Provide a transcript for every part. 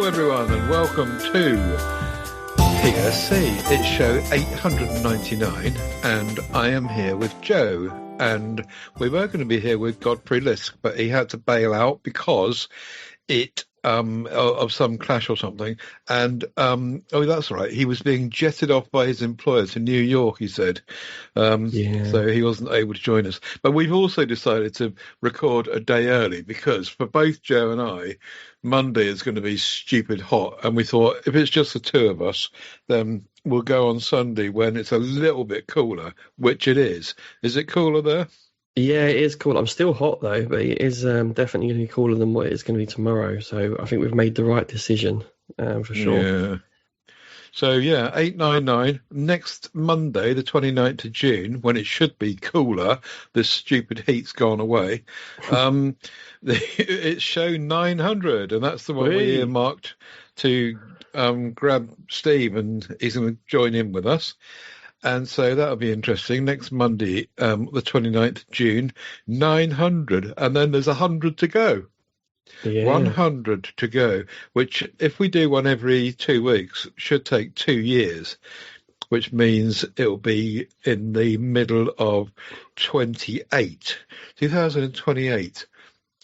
everyone, and welcome to PSC. It's show 899, and I am here with Joe. And we were going to be here with Godfrey Lisk, but he had to bail out because of some clash or something. And oh, that's right, he was being jetted off by his employer to New York, he said. So he wasn't able to join us. But we've also decided to record a day early because for both Joe and I, Monday is going to be stupid hot, and we thought if it's just the two of us, then we'll go on Sunday when it's a little bit cooler, which it is. Is it cooler there? Yeah, it is cool. I'm still hot though, but it is definitely going to be cooler than what it's going to be tomorrow. So I think we've made the right decision for sure. Yeah. So yeah, 899 next Monday, the 29th of June, when it should be cooler. This stupid heat's gone away. It's show 900, and that's the one we earmarked to grab Steve, and he's going to join in with us. And so that'll be interesting. Next Monday, the 29th of June, 900, and then there's 100 to go. Yeah. 100 to go, which if we do one every 2 weeks, should take 2 years, which means it'll be in the middle of 2028.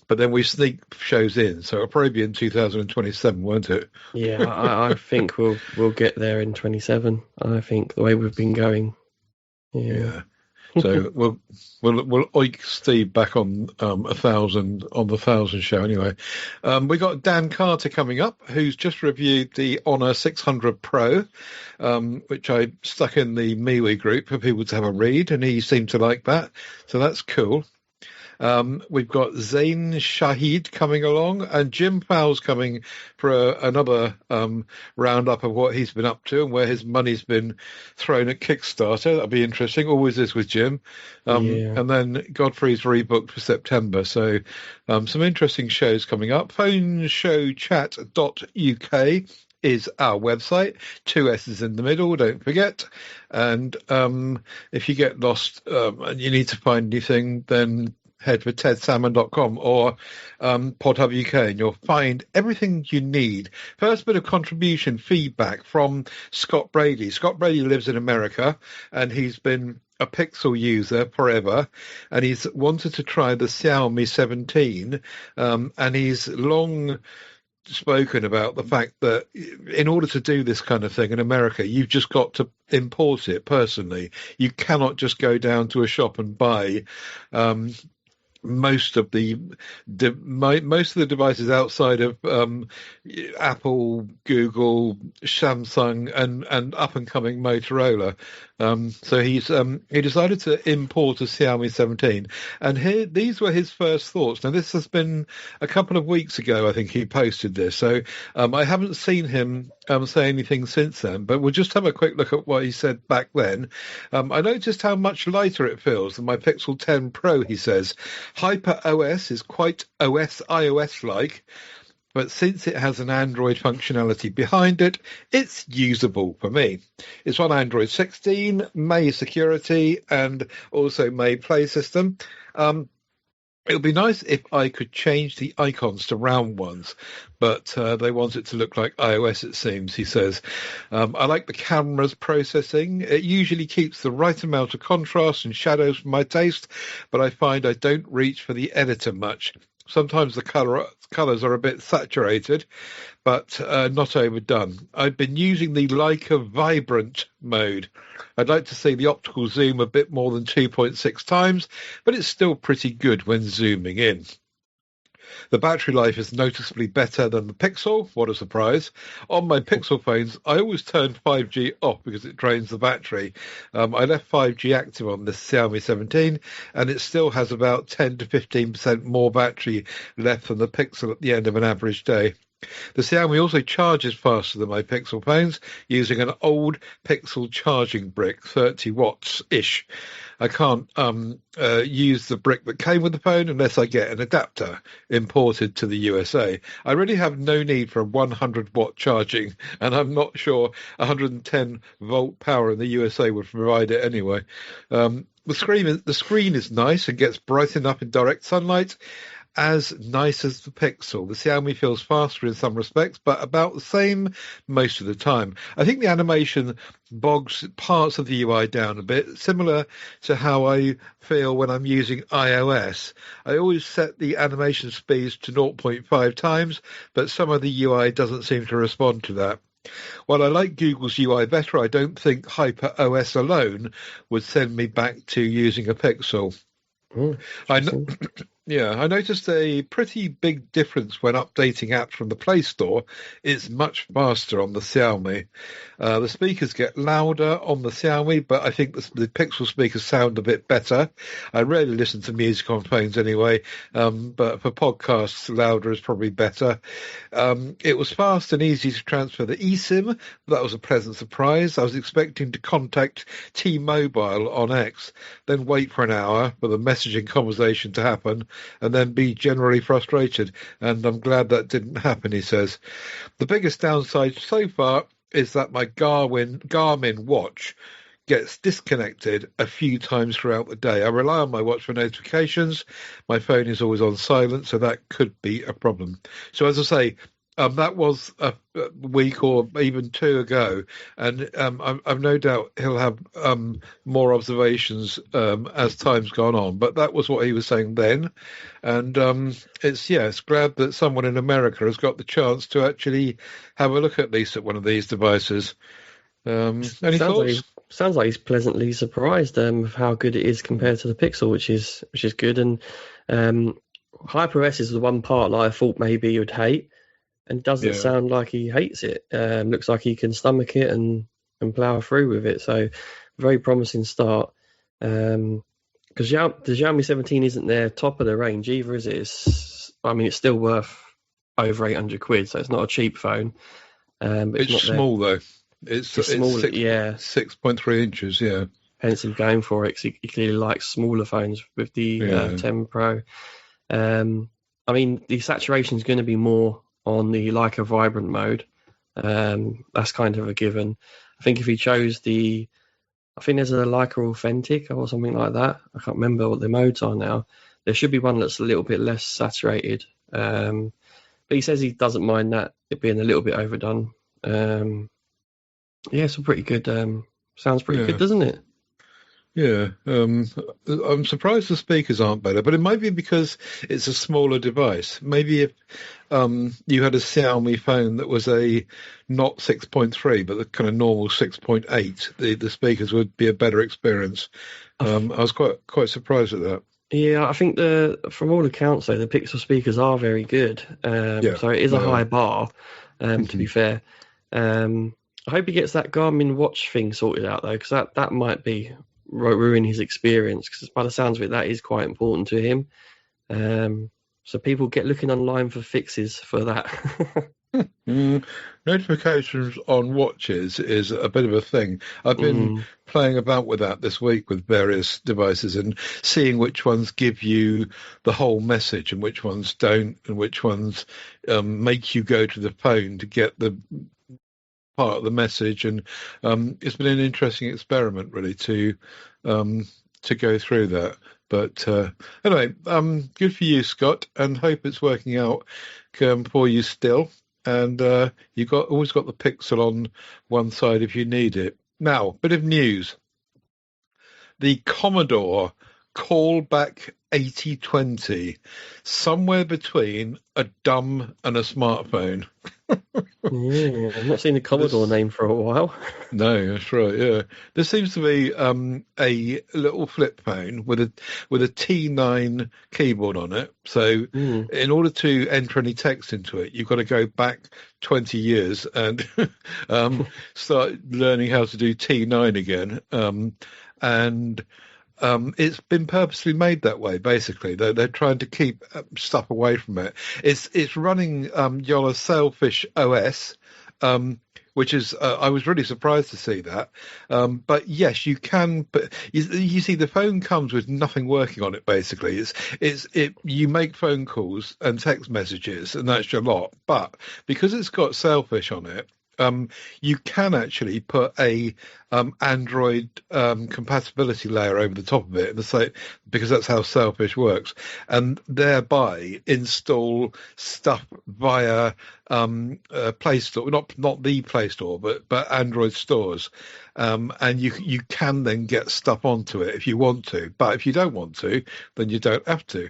But then we sneak shows in, so it'll probably be in 2027, won't it? Yeah, I think we'll get there in 27. I think the way we've been going. Yeah. So we'll oik Steve back on 1,000 on the 1,000 show anyway. We got Dan Carter coming up, who's just reviewed the Honor 600 Pro, which I stuck in the MeWe group for people to have a read, and he seemed to like that. So that's cool. We've got Zain Shahid coming along, and Jim Fowles coming for another roundup of what he's been up to and where his money's been thrown at Kickstarter. That'll be interesting. Always is with Jim. And then Godfrey's rebooked for September. So some interesting shows coming up. PhoneShowChat.uk is our website. 2 S's in the middle, don't forget. And if you get lost and you need to find anything, then head for tedsalmon.com or PodHub UK, and you'll find everything you need. First bit of contribution feedback from Scott Brady. Scott Brady lives in America, and he's been a Pixel user forever, and he's wanted to try the Xiaomi 17, and he's long spoken about the fact that in order to do this kind of thing in America, you've just got to import it personally. You cannot just go down to a shop and buy most of the devices outside of Apple, Google, Samsung, and up and coming Motorola. So he decided to import a Xiaomi 17, and these were his first thoughts. Now this has been a couple of weeks ago, I think he posted this. So I haven't seen him say anything since then, but we'll just have a quick look at what he said back then. I noticed how much lighter it feels than my Pixel 10 Pro, he says. Hyper OS is quite iOS-like, but since it has an Android functionality behind it, it's usable for me. It's on Android 16, May security, and also May Play system. It would be nice if I could change the icons to round ones, but they want it to look like iOS, it seems, he says. I like the camera's processing. It usually keeps the right amount of contrast and shadows for my taste, but I find I don't reach for the editor much. Sometimes the colours are a bit saturated, but not overdone. I've been using the Leica Vibrant mode. I'd like to see the optical zoom a bit more than 2.6 times, but it's still pretty good when zooming in. The battery life is noticeably better than the Pixel. What a surprise. On my Pixel phones, I always turn 5G off because it drains the battery. I left 5G active on this Xiaomi 17, and it still has about 10 to 15% more battery left than the Pixel at the end of an average day. The Xiaomi also charges faster than my Pixel phones using an old Pixel charging brick, 30 watts-ish. I can't use the brick that came with the phone unless I get an adapter imported to the USA. I really have no need for a 100-watt charging, and I'm not sure 110-volt power in the USA would provide it anyway. The screen is nice and gets bright enough in direct sunlight, as nice as the Pixel. The Xiaomi feels faster in some respects, but about the same most of the time. I think the animation bogs parts of the UI down a bit, similar to how I feel when I'm using iOS. I always set the animation speeds to 0.5 times, but some of the UI doesn't seem to respond to that. While I like Google's UI better, I don't think HyperOS alone would send me back to using a Pixel. I know. Yeah, I noticed a pretty big difference when updating apps from the Play Store. It's much faster on the Xiaomi. The speakers get louder on the Xiaomi, but I think the Pixel speakers sound a bit better. I rarely listen to music on phones anyway, but for podcasts, louder is probably better. It was fast and easy to transfer the eSIM. That was a pleasant surprise. I was expecting to contact T-Mobile on X, then wait for an hour for the messaging conversation to happen, and then be generally frustrated. And I'm glad that didn't happen, he says. The biggest downside so far is that my Garmin watch gets disconnected a few times throughout the day. I rely on my watch for notifications. My phone is always on silent, so that could be a problem. So as I say, that was a week or even two ago, and I've no doubt he'll have more observations as time's gone on. But that was what he was saying then, and it's glad that someone in America has got the chance to actually have a look at least at one of these devices. Any thoughts? Sounds like he's pleasantly surprised of how good it is compared to the Pixel, which is good. And HyperOS is the one part that I thought maybe he would hate. And doesn't sound like he hates it. Looks like he can stomach it and plough through with it. So, very promising start. Because the Xiaomi 17 isn't their top of the range either, is it? It's still worth over 800 quid, so it's not a cheap phone. But it's small though. It's small, 6.3 inches. Yeah. Hence him going for it. 'Cause he clearly likes smaller phones with the 10 Pro. The saturation is going to be more on the Leica Vibrant mode. That's kind of a given. I think if he chose I think there's a Leica Authentic or something like that. I can't remember what the modes are now. There should be one that's a little bit less saturated. But he says he doesn't mind that, it being a little bit overdone. It's pretty good. Sounds pretty good, doesn't it? Yeah, I'm surprised the speakers aren't better, but it might be because it's a smaller device. Maybe if you had a Xiaomi phone that was a not 6.3, but the kind of normal 6.8, the speakers would be a better experience. I was quite surprised at that. Yeah, I think from all accounts, though, the Pixel speakers are very good. So it is a high bar, to be fair. I hope he gets that Garmin watch thing sorted out, though, because that might be ruin his experience, because by the sounds of it, that is quite important to him. So people get looking online for fixes for that. Notifications on watches is a bit of a thing. I've been playing about with that this week with various devices and seeing which ones give you the whole message and which ones don't, and which ones make you go to the phone to get the part of the message. And it's been an interesting experiment, really, to go through that. But anyway, good for you, Scott, and hope it's working out for you still. And you've always got the Pixel on one side if you need it. Now, bit of news. The Commodore Callback 8020, somewhere between a dumb and a smartphone. I've not seen the Commodore name for a while. No, that's right. Yeah, this seems to be a little flip phone with a T9 keyboard on it. So, in order to enter any text into it, you've got to go back 20 years and start learning how to do T9 again. It's been purposely made that way. Basically, they're trying to keep stuff away from it. It's running Yola Sailfish OS, which is I was really surprised to see that. But yes, you can. But you see, the phone comes with nothing working on it. Basically, you make phone calls and text messages, and that's your lot. But because it's got Sailfish on it, you can actually put a Android compatibility layer over the top of it, because that's how Selfish works, and thereby install stuff via Play Store, not the Play Store, but Android stores, and you can then get stuff onto it if you want to, but if you don't want to, then you don't have to.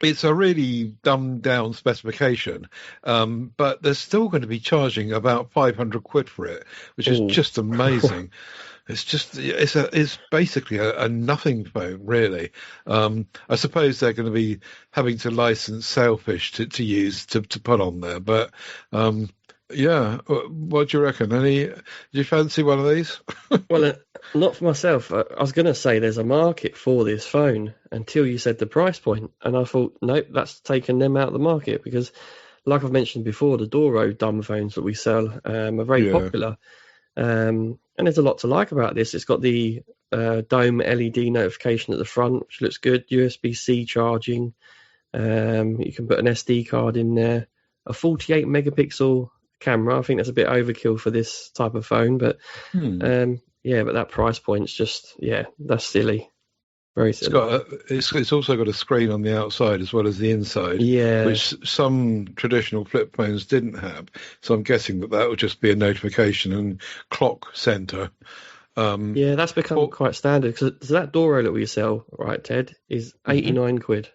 It's a really dumbed down specification, but they're still going to be charging about 500 quid for it, which is just amazing. It's basically a nothing phone, really. I suppose they're going to be having to license Sailfish to use to put on there, but yeah. What do you reckon? Do you fancy one of these? Well, not for myself. I was going to say there's a market for this phone until you said the price point, and I thought, nope, that's taken them out of the market, because, like I've mentioned before, the Doro dumb phones that we sell are very popular, and there's a lot to like about this. It's got the dome LED notification at the front, which looks good. USB-C charging. You can put an SD card in there. A 48 megapixel camera. I think that's a bit overkill for this type of phone, but but that price point's just that's silly, very silly. It's also got a screen on the outside as well as the inside, which some traditional flip phones didn't have. So I'm guessing that will just be a notification and clock center. That's become quite standard, because that Doro that we sell, right, Ted, is 89 quid.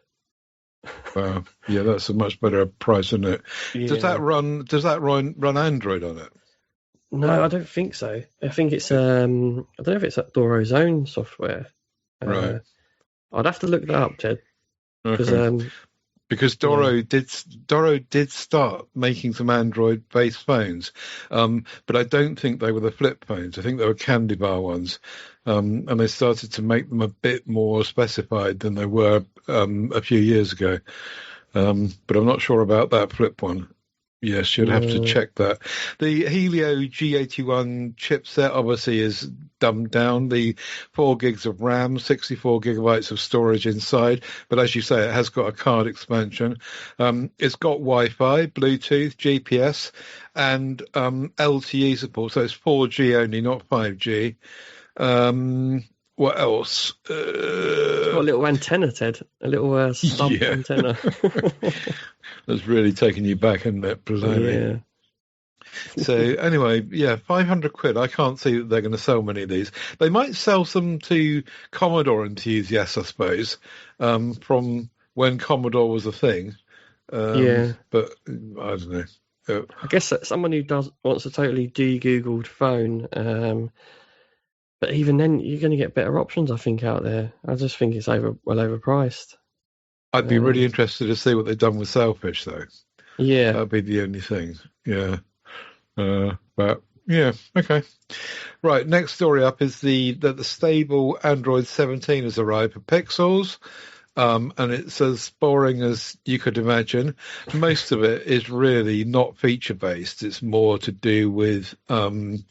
Wow, yeah, that's a much better price, isn't it? Yeah. Does that run Android on it? No, I don't think so. I think it's I don't know if it's Doro's own software. Right. I'd have to look that up, Ted. Because Doro did start making some Android-based phones, but I don't think they were the flip phones. I think they were candy bar ones, and they started to make them a bit more specified than they were a few years ago. But I'm not sure about that flip one. Yes, you'd have to check that. The Helio G81 chipset obviously is dumbed down. The 4 gigs of RAM, 64 gigabytes of storage inside. But as you say, it has got a card expansion. It's got Wi-Fi, Bluetooth, GPS, and LTE support. So it's 4G only, not 5G. What else? It's got a little antenna, Ted. A little stump antenna. That's really taking you back, isn't it? Blimey. Yeah. So anyway, 500 quid. I can't see that they're going to sell many of these. They might sell some to Commodore enthusiasts, I suppose, from when Commodore was a thing. But I don't know. I guess that someone who wants a totally de-Googled phone. But even then, you're going to get better options, I think, out there. I just think it's well overpriced. I'd be really interested to see what they've done with Sailfish, though. Yeah. That'd be the only thing. Yeah. But, yeah, okay. Right, next story up is that the stable Android 17 has arrived for Pixels. And it's as boring as you could imagine. Most of it is really not feature-based. It's more to do with... I've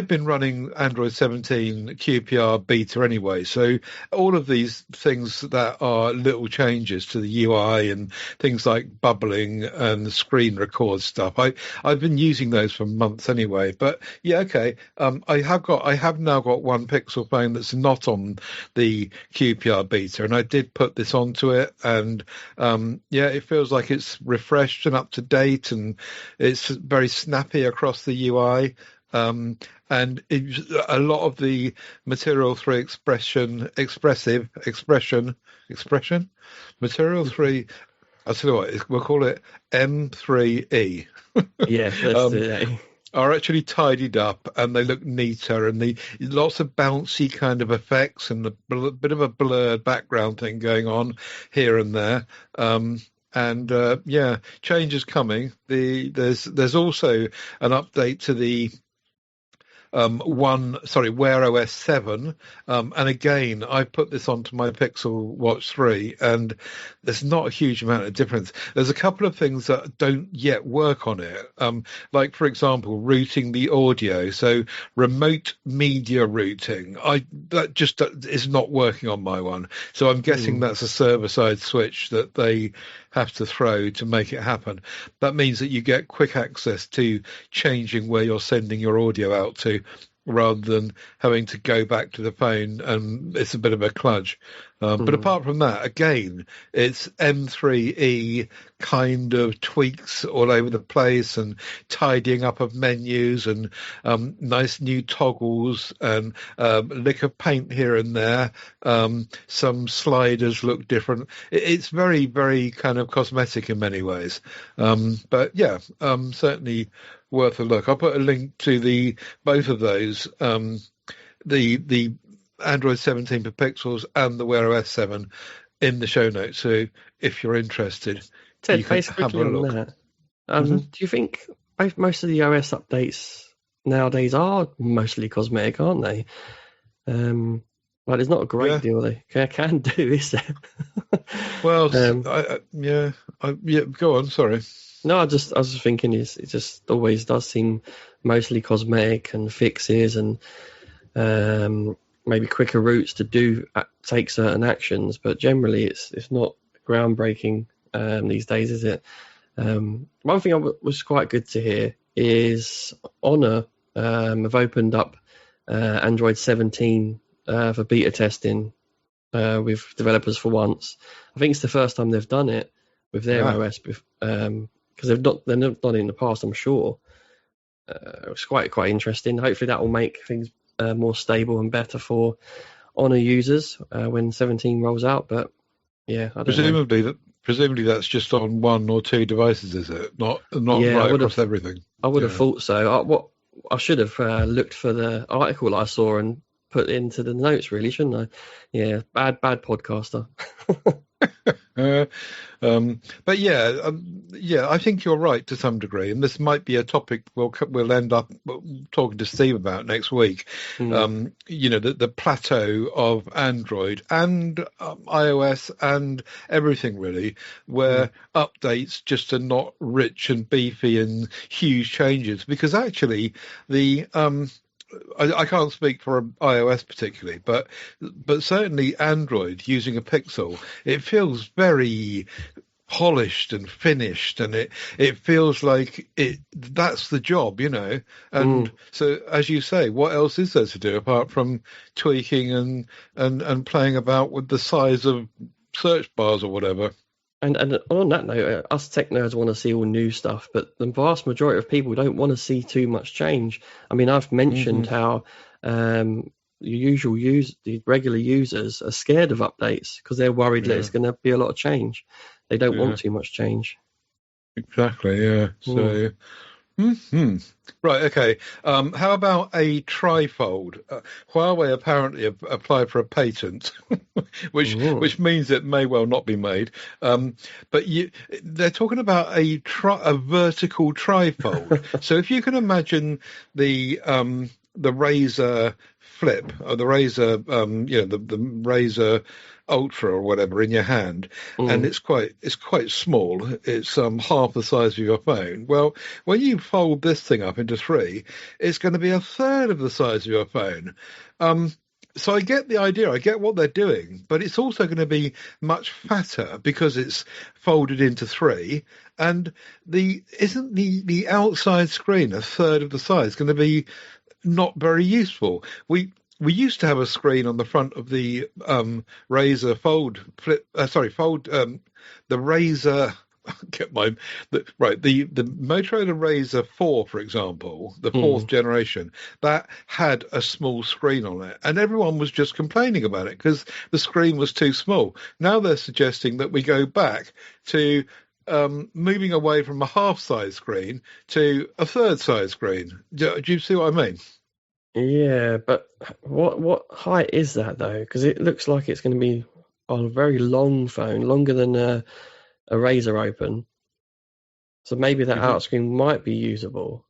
been running Android 17 QPR beta anyway, so all of these things that are little changes to the UI and things like bubbling and screen record stuff, I've been using those for months anyway. But, yeah, okay, I have now got one Pixel phone that's not on the QPR beta, and I did put this onto it, and it feels like it's refreshed and up to date, and it's very snappy across the UI, and a lot of the Material 3 expression Material 3, I'll tell you what, we'll call it M3E. Yeah, that's it. Are actually tidied up, and they look neater, and lots of bouncy kind of effects and a bit of a blurred background thing going on here and there. Change is coming. There's also an update to the Wear OS 7, and again, I put this onto my Pixel Watch 3, and there's not a huge amount of difference. There's a couple of things that don't yet work on it, like, for example, routing the audio, so remote media routing. That just is not working on my one, so I'm guessing that's a server-side switch that they have to throw to make it happen. That means that you get quick access to changing where you're sending your audio out to, rather than having to go back to the phone, and it's a bit of a kludge. But apart from that, again, it's M3E kind of tweaks all over the place, and tidying up of menus, and nice new toggles, and lick of paint here and there. Some sliders look different. It's very, very kind of cosmetic in many ways. But yeah, certainly worth a look. I'll put a link to both of those, the Android 17 per pixels and the Wear OS 7 in the show notes. So if you're interested, Ted, you can have a look. Do you think most of the OS updates nowadays are mostly cosmetic, aren't they? Well, there's not a great deal they can do, is there? Well, go on. Sorry. No, I was just thinking it just always does seem mostly cosmetic and fixes, and maybe quicker routes to take certain actions, but generally it's not groundbreaking these days, is it? One thing was quite good to hear is Honor have opened up Android 17 for beta testing with developers for once. I think it's the first time they've done it with their OS, because they've not done it in the past, I'm sure. It's quite interesting. Hopefully that will make things more stable and better for Honor users when 17 rolls out. But yeah, I don't know. Presumably that's just on one or two devices, is it? Not right across everything. I would have thought so. I should have looked for the article that I saw and put it into the notes, really, shouldn't I? Yeah, bad podcaster. But I think you're right to some degree, and this might be a topic we'll end up talking to Steve about next week. The plateau of Android and iOS and everything really, where updates just are not rich and beefy and huge changes, because actually I can't speak for iOS particularly, but certainly Android using a Pixel, it feels very polished and finished, and it feels like that's the job, And so, as you say, what else is there to do apart from tweaking and playing about with the size of search bars or whatever? And on that note, us tech nerds want to see all new stuff, but the vast majority of people don't want to see too much change. I mean, I've mentioned how the regular users are scared of updates because they're worried that it's going to be a lot of change. They don't want too much change. Exactly, yeah. So, right, okay. How about a trifold? Huawei apparently have applied for a patent, which means it may well not be made. But they're talking about a vertical trifold. So if you can imagine the Razer Flip, or the Razer, the Razer Ultra or whatever in your hand, and it's quite small. It's half the size of your phone. Well, when you fold this thing up into three, it's going to be a third of the size of your phone. So I get the idea. I get what they're doing, but it's also going to be much fatter because it's folded into three. And isn't the outside screen a third of the size going to be not very useful? We used to have a screen on the front of the Razer the Razer. The Motorola Razr 4, for example, the fourth generation, that had a small screen on it, and everyone was just complaining about it because the screen was too small. Now they're suggesting that we go back to moving away from a half-size screen to a third-size screen. Do you see what I mean? Yeah, but what height is that though? Because it looks like it's going to be on a very long phone, longer than a Razer Open. So maybe that out screen might be usable.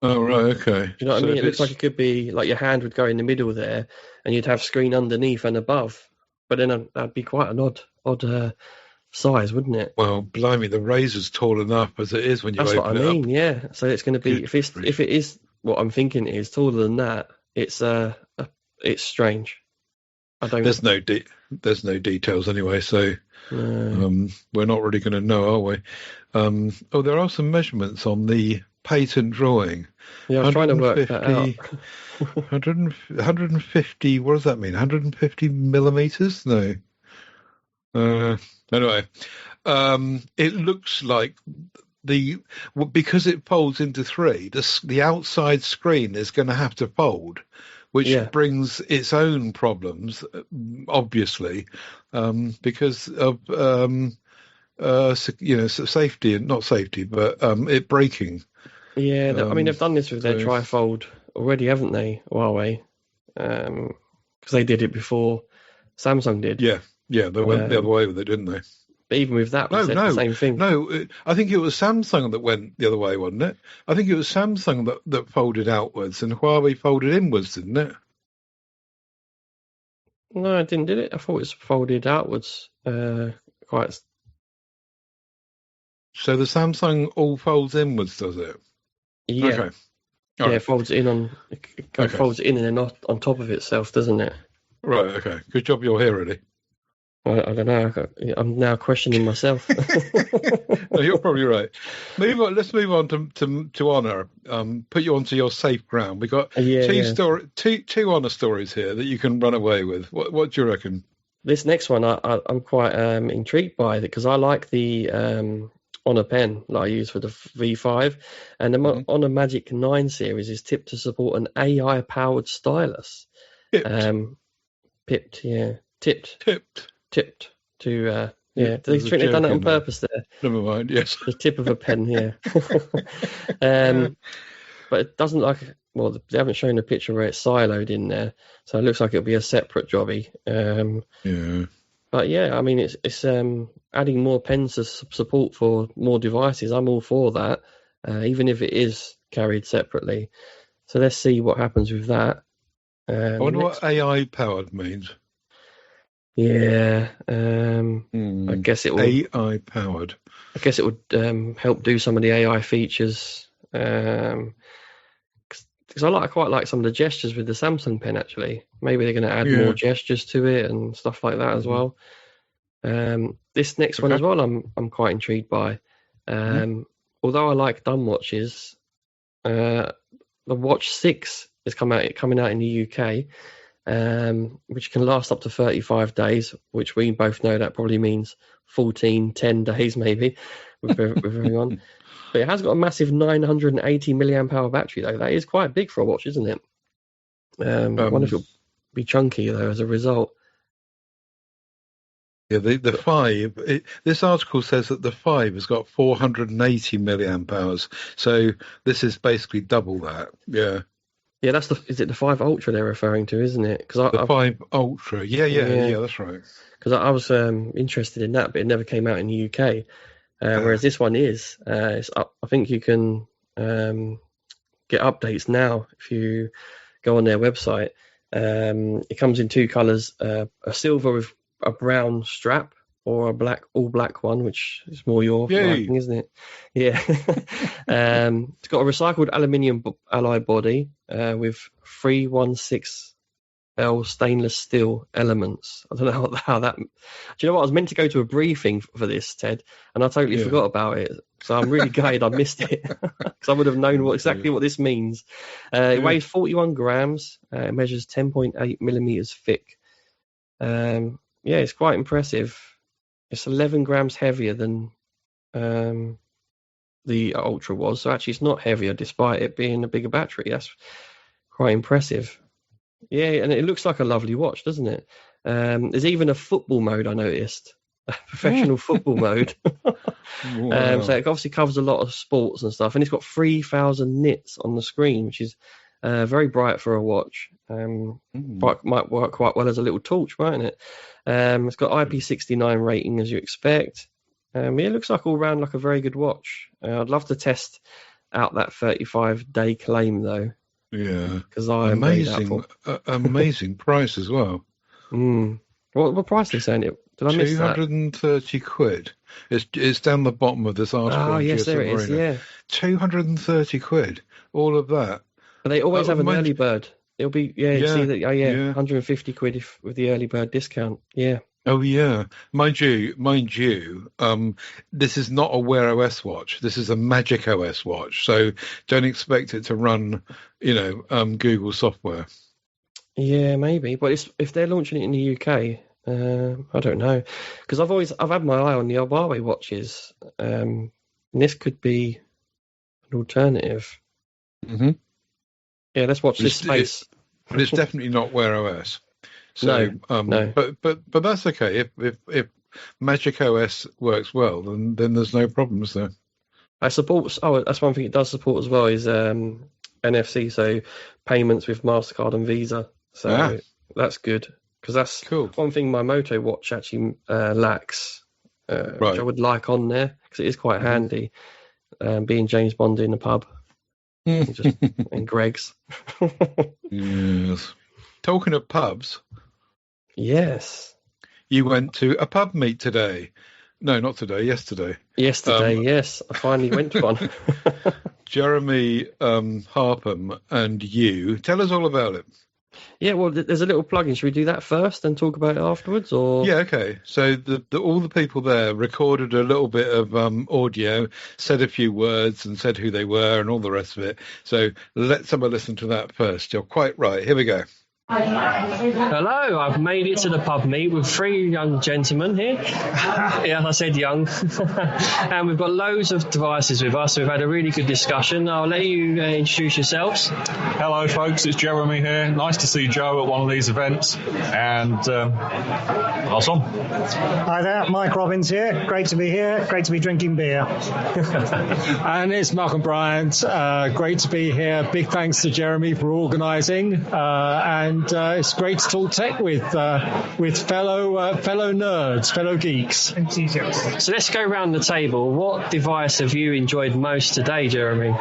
Oh, right, okay. Do you know what I mean? It looks like it could be like your hand would go in the middle there, and you'd have screen underneath and above. But then that'd be quite an odd size, wouldn't it? Well, blimey, the Razer's tall enough as it is when you open it up. That's what I mean, yeah. So it's going to be, if it is what I'm thinking it is, taller than that, it's strange. There's no details anyway, so No. We're not really going to know, are we? There are some measurements on the patent drawing. Yeah, I was trying to work that out. 150, what does that mean? 150 millimeters? No. Anyway, it looks like because it folds into three, the outside screen is going to have to fold, which brings its own problems, obviously, because of safety, not safety, but it breaking. Yeah, I mean, they've done this with their trifold already, haven't they, Huawei? Because they did it before Samsung did. Yeah, they went the other way with it, didn't they? But even with that, we said the same thing. No, I think it was Samsung that went the other way, wasn't it? I think it was Samsung that folded outwards and Huawei folded inwards, didn't it? No, it didn't, did it? I thought it was folded outwards. Quite. So the Samsung all folds inwards, does it? Yeah. Okay. It folds in folds in and then not on top of itself, doesn't it? Right. Okay. Good job you're here, really. I don't know. I'm now questioning myself. No, you're probably right. Let's move on to Honor. Put you onto your safe ground. We got two Honor stories here that you can run away with. What do you reckon? This next one, I'm quite intrigued by it because I like the Honor pen that I use for the V5, and the Honor Magic 9 series is tipped to support an AI-powered stylus. Tipped to do they think they've done it on purpose there? Never mind. Yes, the tip of a pen. Yeah. But it doesn't they haven't shown a picture where it's siloed in there, so it looks like it'll be a separate jobby. But yeah, I mean it's adding more pens to support for more devices. I'm all for that, even if it is carried separately. So let's see what happens with that. I wonder what AI powered means. Yeah, I guess it will. AI powered. I guess it would help do some of the AI features. Because I quite like some of the gestures with the Samsung pen. Actually, maybe they're going to add more gestures to it and stuff like that as well. This next one as well, I'm quite intrigued by. Although I like dumb watches, the Watch 6 is coming out in the UK. Which can last up to 35 days, which we both know that probably means 10 days maybe with everyone. But it has got a massive 980 milliamp hour battery though. That is quite big for a watch, isn't it? I wonder if it'll be chunky though as a result. Yeah, the 5. This article says that the 5 has got 480 milliamp hours. So this is basically double that. Yeah. Yeah, is it the 5 Ultra they're referring to, isn't it? Because the 5 Ultra, yeah, that's right. Because I was interested in that, but it never came out in the UK. Whereas this one is, it's up. I think you can get updates now if you go on their website. It comes in 2 colours: a silver with a brown strap, or a all black one, which is more your liking, isn't it? Yeah. It's got a recycled aluminium alloy body with 316L stainless steel elements. I don't know how that. Do you know what? I was meant to go to a briefing for this, Ted, and I totally forgot about it. So I'm really gutted I missed it because I would have known exactly what this means. It weighs 41 grams. It measures 10.8 millimeters thick. It's quite impressive. It's 11 grams heavier than the Ultra was, so actually it's not heavier despite it being a bigger battery. That's quite impressive. Yeah, and it looks like a lovely watch, doesn't it? There's even a football mode, I noticed. A professional football mode. Wow. So it obviously covers a lot of sports and stuff, and it's got 3,000 nits on the screen, which is very bright for a watch. Might work quite well as a little torch, mightn't it? It's got IP69 rating, as you expect. It looks like all round like a very good watch. I'd love to test out that 35-day claim though. Yeah, because I'm amazing price as well. What price are they saying? Did I miss that? 230 quid. It's down the bottom of this article. Oh yes, there it is. Yeah, 230 quid. All of that. But they always have an early bird. It'll be you see that 150 quid with the early bird discount. Yeah. Oh yeah, mind you. This is not a Wear OS watch. This is a Magic OS watch. So don't expect it to run, Google software. Yeah, maybe. But if they're launching it in the UK, I don't know, because I've had my eye on the Huawei watches. And this could be an alternative. Mm-hmm. Yeah, let's watch this space. But it's definitely not Wear OS. So, no. But that's okay. If Magic OS works well, then there's no problems there. I support. Oh, that's one thing it does support as well is NFC, so payments with MasterCard and Visa. So that's good, because that's cool. One thing my Moto watch actually lacks, which I would like on there, because it is quite handy, being James Bond in the pub and Greg's. Yes. Talking of pubs. Yes. You went to a pub meet today. No, not today, yesterday. Yesterday, yes. I finally went to one. Jeremy Harpham and you. Tell us all about it. Yeah, well, there's a little plug-in. Should we do that first and talk about it afterwards? Or yeah, okay. So all the people there recorded a little bit of audio, said a few words, and said who they were, and all the rest of it. So let's have a listen to that first. You're quite right. Here we go. Hello, I've made it to the pub meet with 3 young gentlemen here. Yeah, I said young. And we've got loads of devices with us. We've had a really good discussion. I'll let you introduce yourselves. Hello, folks. It's Jeremy here. Nice to see Joe at one of these events. And pass on. Hi there, Mike Robbins here. Great to be here. Great to be drinking beer. And it's Malcolm Bryant. Great to be here. Big thanks to Jeremy for organising. And it's great to talk tech with fellow nerds, fellow geeks. So let's go around the table. What device have you enjoyed most today, Jeremy?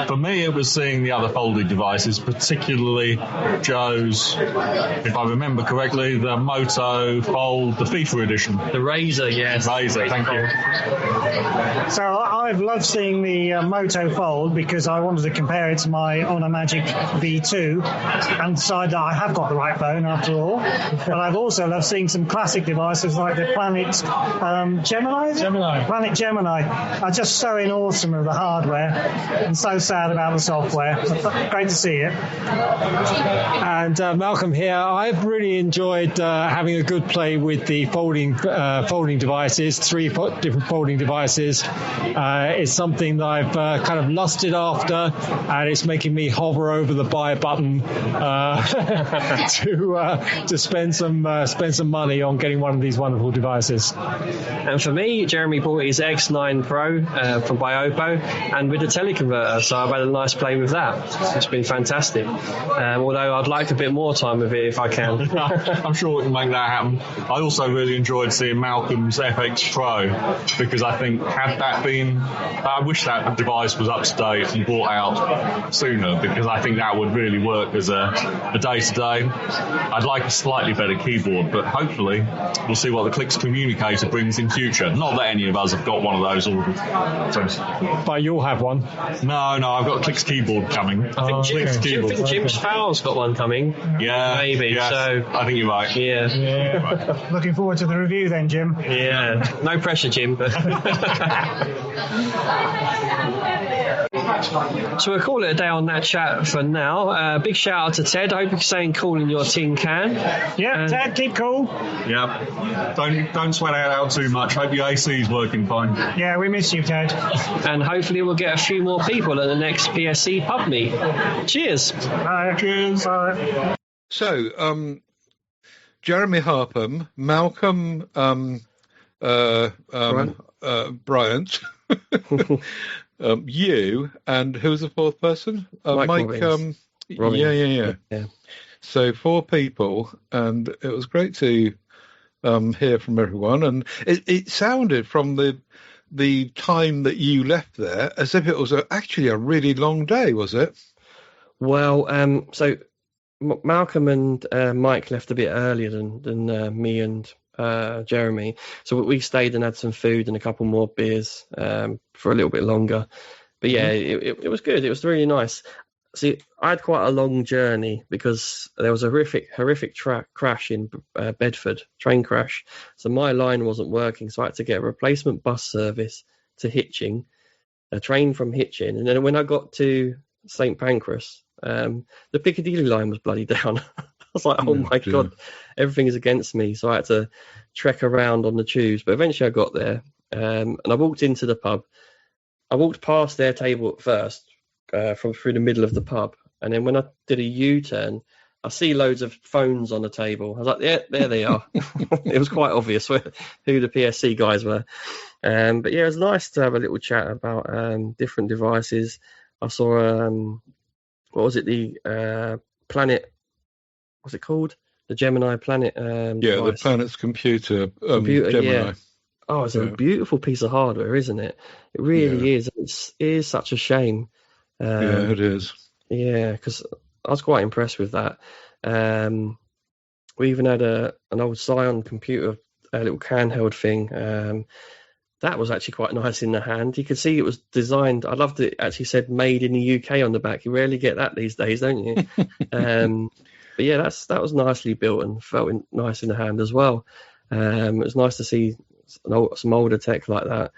For me, it was seeing the other folded devices, particularly Joe's, if I remember correctly, the Moto Fold, the FIFA edition. The Razor, yes. Razor, thank you. So I've loved seeing the Moto Fold, because I wanted to compare it to my Honor Magic V2 and decide that I have got the right phone after all. But I've also loved seeing some classic devices like the Planet Planet Gemini are just so awesome of the hardware and so sad about the software. Great to see it. And Malcolm here. I've really enjoyed having a good play with the folding devices, 3 different folding devices. It's something that I've kind of lusted after, and it's making me hover over the buy button to spend some money on getting one of these wonderful devices. And for me, Jeremy bought his X9 Pro from Oppo, and with the teleconverter, so I've had a nice play with that. It's been fantastic. Although I'd like a bit more time with it if I can. I'm sure we can make that happen. I also really enjoyed seeing Malcolm's FX Pro, because I think I wish that device was up to date and brought out sooner, because I think that would really work as a day-to-day. I'd like a slightly better keyboard, but hopefully we'll see what the Clicks communicator brings in future. Not that any of us have got one of those already. But you'll have one. No, I've got a Clicks keyboard coming. I think Jim's Fowl's got one coming. Yeah, maybe. Yes, so I think you're right. Yeah. Right. Looking forward to the review then, Jim. Yeah. No pressure, Jim. But so we'll call it a day on that chat for now. Big shout out to Ted. I hope you're staying cool in your tin can. Yeah, Ted, keep cool. Yeah. Don't sweat it out too much. Hope your AC is working fine. Yeah, we miss you, Ted. And hopefully we'll get a few more people at the next PSC pub meet. Cheers. Bye. Cheers. Bye. So, Jeremy Harpham, Malcolm Bryant, you, and who's the fourth person? Mike Robbins. Yeah. So 4 people, and it was great to hear from everyone. And it sounded from the time that you left there as if it was actually a really long day, was it? Well, so Malcolm and Mike left a bit earlier than me and Jeremy, so we stayed and had some food and a couple more beers for a little bit longer. But yeah, it was good. It was really nice. See, I had quite a long journey because there was a horrific crash in Bedford, train crash. So my line wasn't working, so I had to get a replacement bus service to Hitching, a train from Hitchin, and then when I got to St Pancras, the Piccadilly line was bloody down. I was like, oh my God, everything is against me. So I had to trek around on the tubes, but eventually I got there, and I walked into the pub. I walked past their table at first, from through the middle of the pub, and then when I did a U-turn, I see loads of phones on the table. I was like, yeah, there they are. It was quite obvious who the PSC guys were. But yeah, it was nice to have a little chat about different devices. I saw, what was it, the Planet, what's it called? The Gemini Planet device. The Planet's computer Gemini. Yeah. Oh, it's a beautiful piece of hardware, isn't it? It really is. It is such a shame. It is. Yeah, because I was quite impressed with that. We even had an old Scion computer, a little handheld thing. That was actually quite nice in the hand. You could see it was designed. I loved it. Actually said "Made in the UK" on the back. You rarely get that these days, don't you? But yeah, that was nicely built and felt nice in the hand as well. It was nice to see some older tech like that.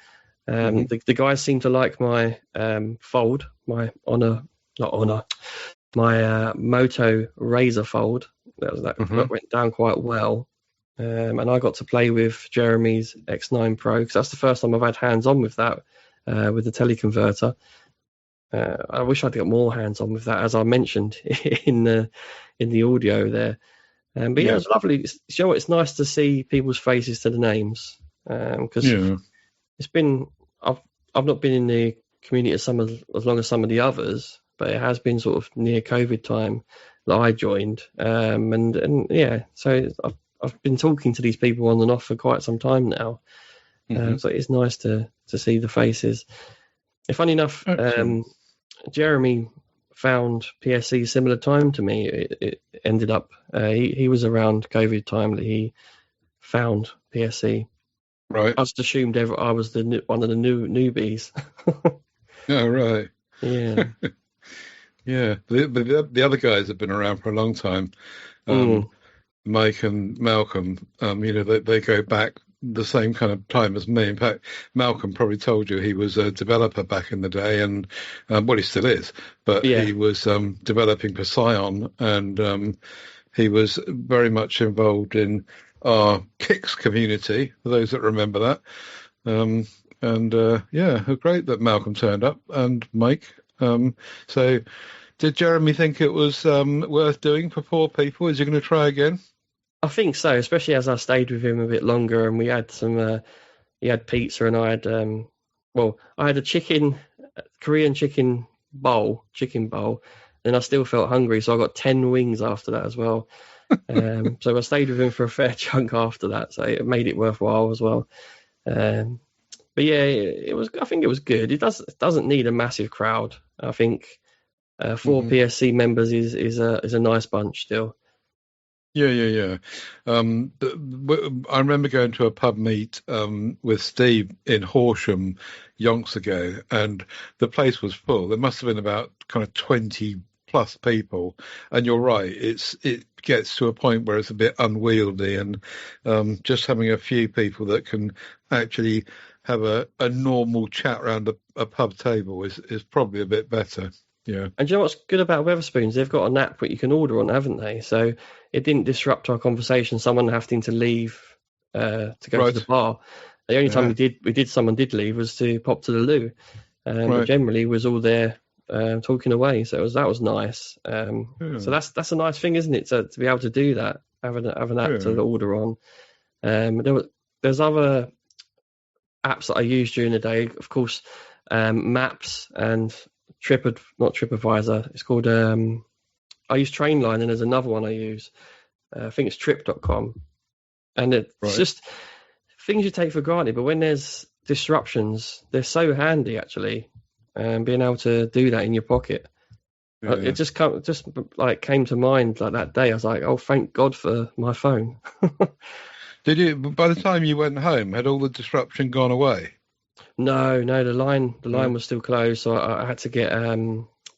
The guys seem to like my Fold, my my Moto Razr Fold. That went down quite well. And I got to play with Jeremy's X9 Pro because that's the first time I've had hands-on with that, with the teleconverter. I wish I'd got more hands-on with that, as I mentioned in the audio there. But yeah, it was lovely. You know what? It's nice to see people's faces to the names because it's been. I've not been in the community as long as some of the others, but it has been sort of near COVID time that I joined. And yeah, so I've been talking to these people on and off for quite some time now. So it's nice to see the faces. Funny enough, Jeremy found PSC similar time to me. It ended up, he was around COVID time that he found PSC. Right. I just assumed I was one of the newbies. Oh, right. Yeah. Yeah. The other guys have been around for a long time. Mike and Malcolm, they go back the same kind of time as me. In fact, Malcolm probably told you he was a developer back in the day, and he still is. But he was developing for Scion, and he was very much involved in our Kicks community, for those that remember that. Great that Malcolm turned up, and Mike. So did Jeremy think it was worth doing for 4 people? Is he going to try again? I think so, especially as I stayed with him a bit longer, and we had some. He had pizza, and I had I had a Korean chicken bowl, and I still felt hungry, so I got 10 wings after that as well. So I stayed with him for a fair chunk after that, so it made it worthwhile as well. But yeah, I think it was good. It doesn't need a massive crowd. I think 4 PSC members is a nice bunch still. Yeah. I remember going to a pub meet with Steve in Horsham yonks ago, and the place was full. There must have been about kind of 20 plus people, and you're right. It gets to a point where it's a bit unwieldy, and just having a few people that can actually have a normal chat around a pub table is probably a bit better. Yeah. And do you know what's good about Weatherspoons? They've got an app that you can order on, haven't they? So it didn't disrupt our conversation. Someone having to leave to go to the bar. The only time someone did leave was to pop to the loo. But generally was all there talking away. So that was nice. So that's a nice thing, isn't it? To be able to do that, have an app to order on. There's other apps that I use during the day, of course, Maps and not TripAdvisor. It's called I use Trainline, and there's another one I use. I think it's Trip.com, and it's just things you take for granted. But when there's disruptions, they're so handy actually, being able to do that in your pocket. It just came to mind like that day. I was like, oh, thank God for my phone. Did you? By the time you went home, had all the disruption gone away? No, the line was still closed, so I had to get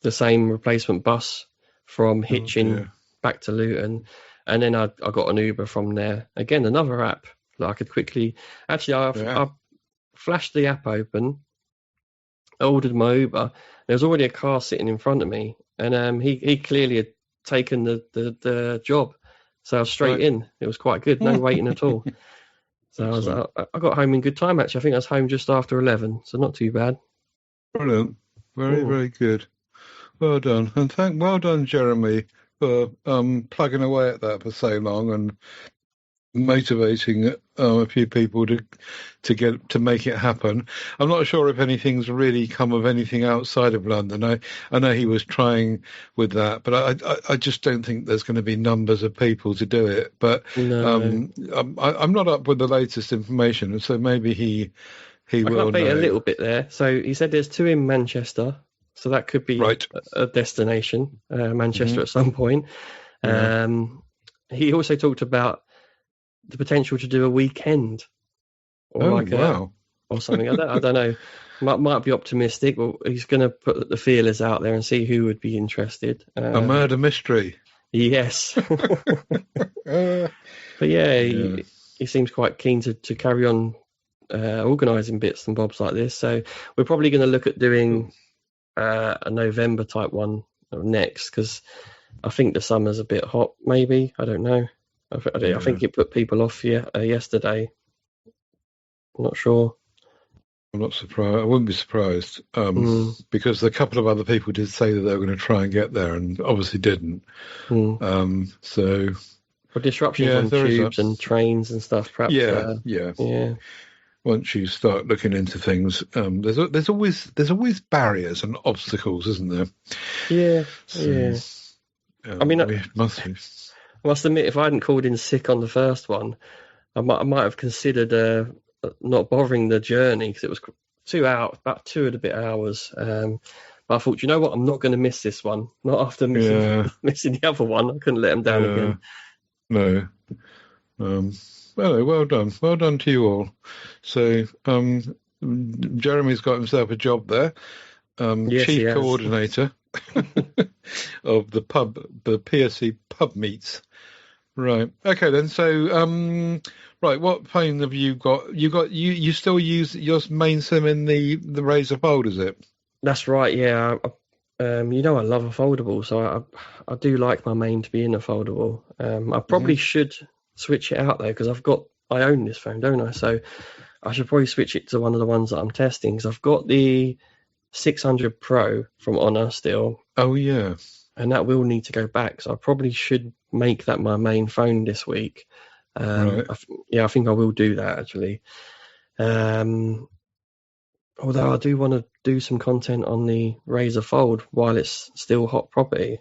the same replacement bus from Hitchin back to Luton, and then I got an Uber from there. Again, another app that I could quickly. Actually, I flashed the app open, ordered my Uber. There was already a car sitting in front of me, and he clearly had taken the job, so I was straight in. It was quite good, no waiting at all. So I got home in good time. Actually, I think I was home just after 11, so not too bad. Brilliant, very good. Well done, and well done, Jeremy, for plugging away at that for so long and motivating a few people to make it happen. I'm not sure if anything's really come of anything outside of London. I know he was trying with that, but I just don't think there's going to be numbers of people to do it. But no. I'm not up with the latest information, so maybe he will update know. A little bit there. So he said there's 2 in Manchester, so that could be a destination, Manchester at some point. Yeah. He also talked about the potential to do a weekend, or or something. I don't know. Might be optimistic, but he's going to put the feelers out there and see who would be interested. A murder mystery. Yes. But he seems quite keen to carry on organising bits and bobs like this. So we're probably going to look at doing a November type one next, because I think the summer's a bit hot. Maybe, I don't know. I think it put people off yesterday. I'm not sure. I'm not surprised. I wouldn't be surprised because a couple of other people did say that they were going to try and get there, and obviously didn't. So, or disruptions on tubes and trains and stuff. Perhaps. Yeah. Once you start looking into things, there's always barriers and obstacles, isn't there? Yeah. So, I mean, I must admit, if I hadn't called in sick on the first one, I might have considered not bothering the journey, because it was 2 hours, about 2 and a bit hours. But I thought, you know what, I'm not going to miss this one. Not after missing the other one. I couldn't let them down again. No. Well done to you all. So Jeremy's got himself a job there, chief coordinator of the PSC pub meets. Right. Okay then. So what phone have you got? You still use your main SIM in the Razor Fold, is it? That's right. Yeah. I love a foldable, so I do like my main to be in a foldable. I probably should switch it out though, because I own this phone, don't I? So I should probably switch it to one of the ones that I'm testing, because I've got the 600 Pro from Honor still. Oh yeah. And that will need to go back, so I probably should make that my main phone this week. I think I will do that actually. Although I do want to do some content on the Razor Fold while it's still hot property.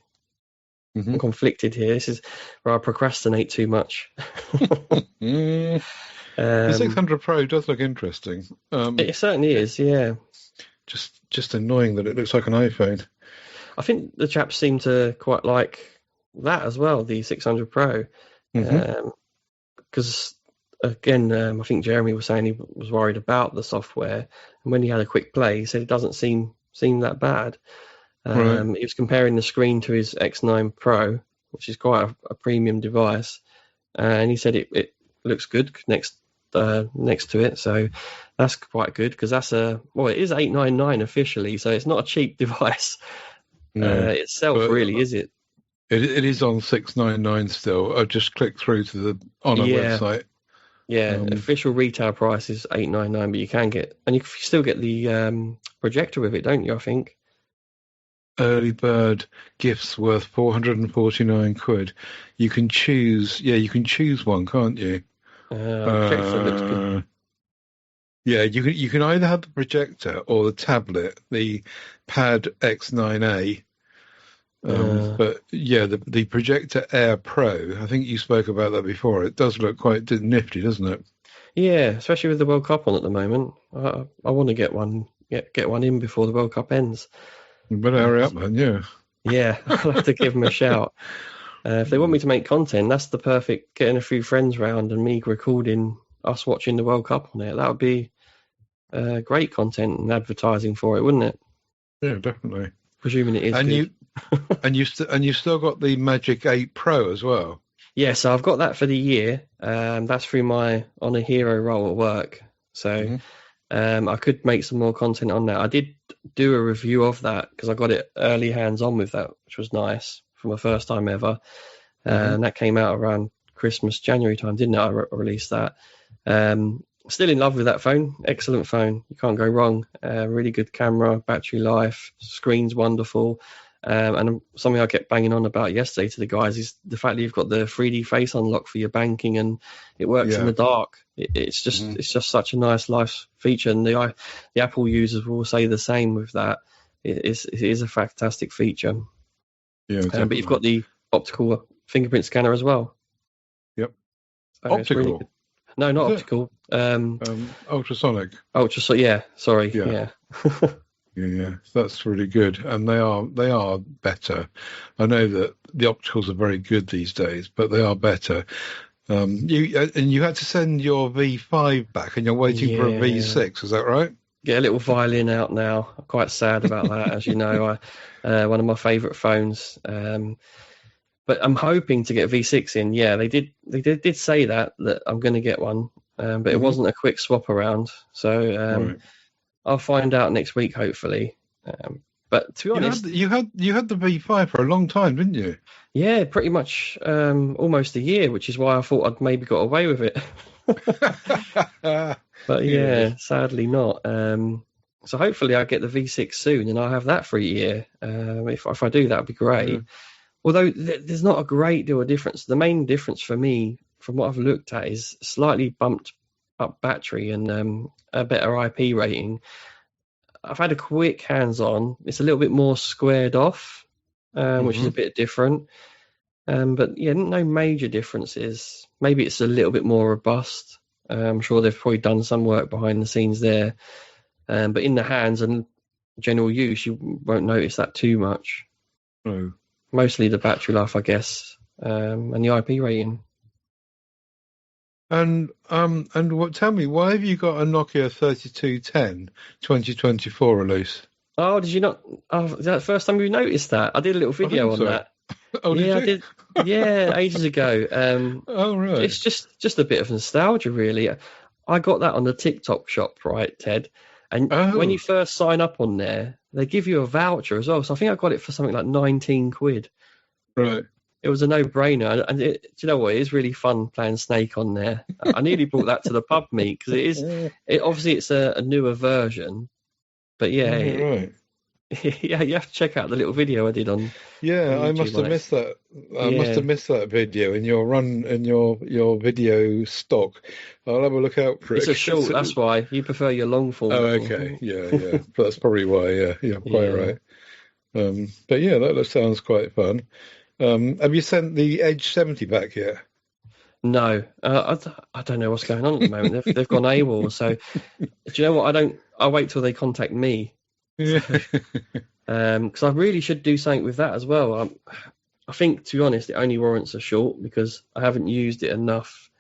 I'm conflicted here. This is where I procrastinate too much. The 600 Pro does look interesting. It certainly is, yeah. Just annoying that it looks like an iPhone. I think the chaps seem to quite like that as well, the 600 Pro. Because, again, I think Jeremy was saying he was worried about the software. And when he had a quick play, he said it doesn't seem that bad. He was comparing the screen to his X9 Pro, which is quite a premium device. And he said it looks good next to it. So that's quite good, because it is $899 officially. So it's not a cheap device. Itself, really, is it? It is on $699 still. I just clicked through to the Honor website. Yeah, official retail price is $899, but you can get, and you still get the projector with it, don't you? I think. Early bird gifts worth 449 quid. You can choose. Yeah, you can choose one, can't you? Projector looks good. Yeah, you can either have the projector or the tablet, the Pad X9A. But yeah, the Projector Air Pro, I think you spoke about that before. It does look quite nifty, doesn't it? Yeah, especially with the World Cup on at the moment. I want to get one in before the World Cup ends. You better hurry up, man. Yeah. Yeah, I'll have to give them a shout. If they want me to make content, that's the perfect, getting a few friends round and me recording us watching the World Cup on it. That would be great content and advertising for it, wouldn't it? Yeah, definitely. Presuming it is and good. you've still got the Magic 8 Pro as well. Yeah, so I've got that for the year. That's through my on a hero role at work. So I could make some more content on that. I did do a review of that because I got it early hands on with that, which was nice for my first time ever. And that came out around Christmas, January time, didn't it? I released that. Still in love with that phone. Excellent phone. You can't go wrong. Really good camera, battery life, screen's wonderful. And something I kept banging on about yesterday to the guys is the fact that you've got the 3D face unlock for your banking and it works in the dark. It's just such a nice life feature, and the Apple users will say the same with that. It is a fantastic feature. Yeah, but you've got the optical fingerprint scanner as well. Yep. So Optical? Really no, not optical. Ultrasonic. Yeah. Sorry. Yeah. Yeah, that's really good, and they are better. I know that the opticals are very good these days, but they are better. You had to send your V5 back, and you're waiting for a V6. Is that right? Get a little violin out now. I'm quite sad about that, as you know. One of my favourite phones. But I'm hoping to get V6 in. Yeah, they did say that I'm going to get one, but it wasn't a quick swap around. So. I'll find out next week, hopefully. But to be honest, you had the V5 for a long time, didn't you? Yeah, pretty much almost a year, which is why I thought I'd maybe got away with it. But yeah, sadly not. So hopefully I'll get the V6 soon, and I'll have that for a year. If I do, that'd be great. Yeah. Although there's not a great deal of difference. The main difference for me, from what I've looked at, is slightly bumped up battery and a better IP rating. I've had a quick hands-on. It's a little bit more squared off, which is a bit different. But yeah, no major differences. Maybe it's a little bit more robust. I'm sure they've probably done some work behind the scenes there. But in the hands and general use, you won't notice that too much. No. Mostly the battery life, I guess, and the IP rating. And tell me, why have you got a Nokia 3210 2024 release? Oh, did you not? Oh, is that the first time you noticed that? I did a little video on that. Oh, yeah, did you? I did. Yeah, ages ago. Oh, right. It's just a bit of nostalgia, really. I got that on the TikTok shop, right, Ted? And when you first sign up on there, they give you a voucher as well. So I think I got it for something like 19 quid. Right. It was a no-brainer, and do you know what? It is really fun playing Snake on there. I nearly brought that to the pub meet because obviously it's a newer version, but yeah, right. Yeah, you have to check out the little video I did on. Yeah, I must have missed that. I must have missed that video in your video stock. I'll have a look out for it. It's a short. That's why you prefer your long form. Oh, okay. Yeah. That's probably why. Yeah, quite right. But yeah, that sounds quite fun. Have you sent the Edge 70 back yet? No, I don't know what's going on at the moment. They've gone AWOL. So, do you know what? I'll wait till they contact me. Because I really should do something with that as well. I think, to be honest, it only warrants a short because I haven't used it enough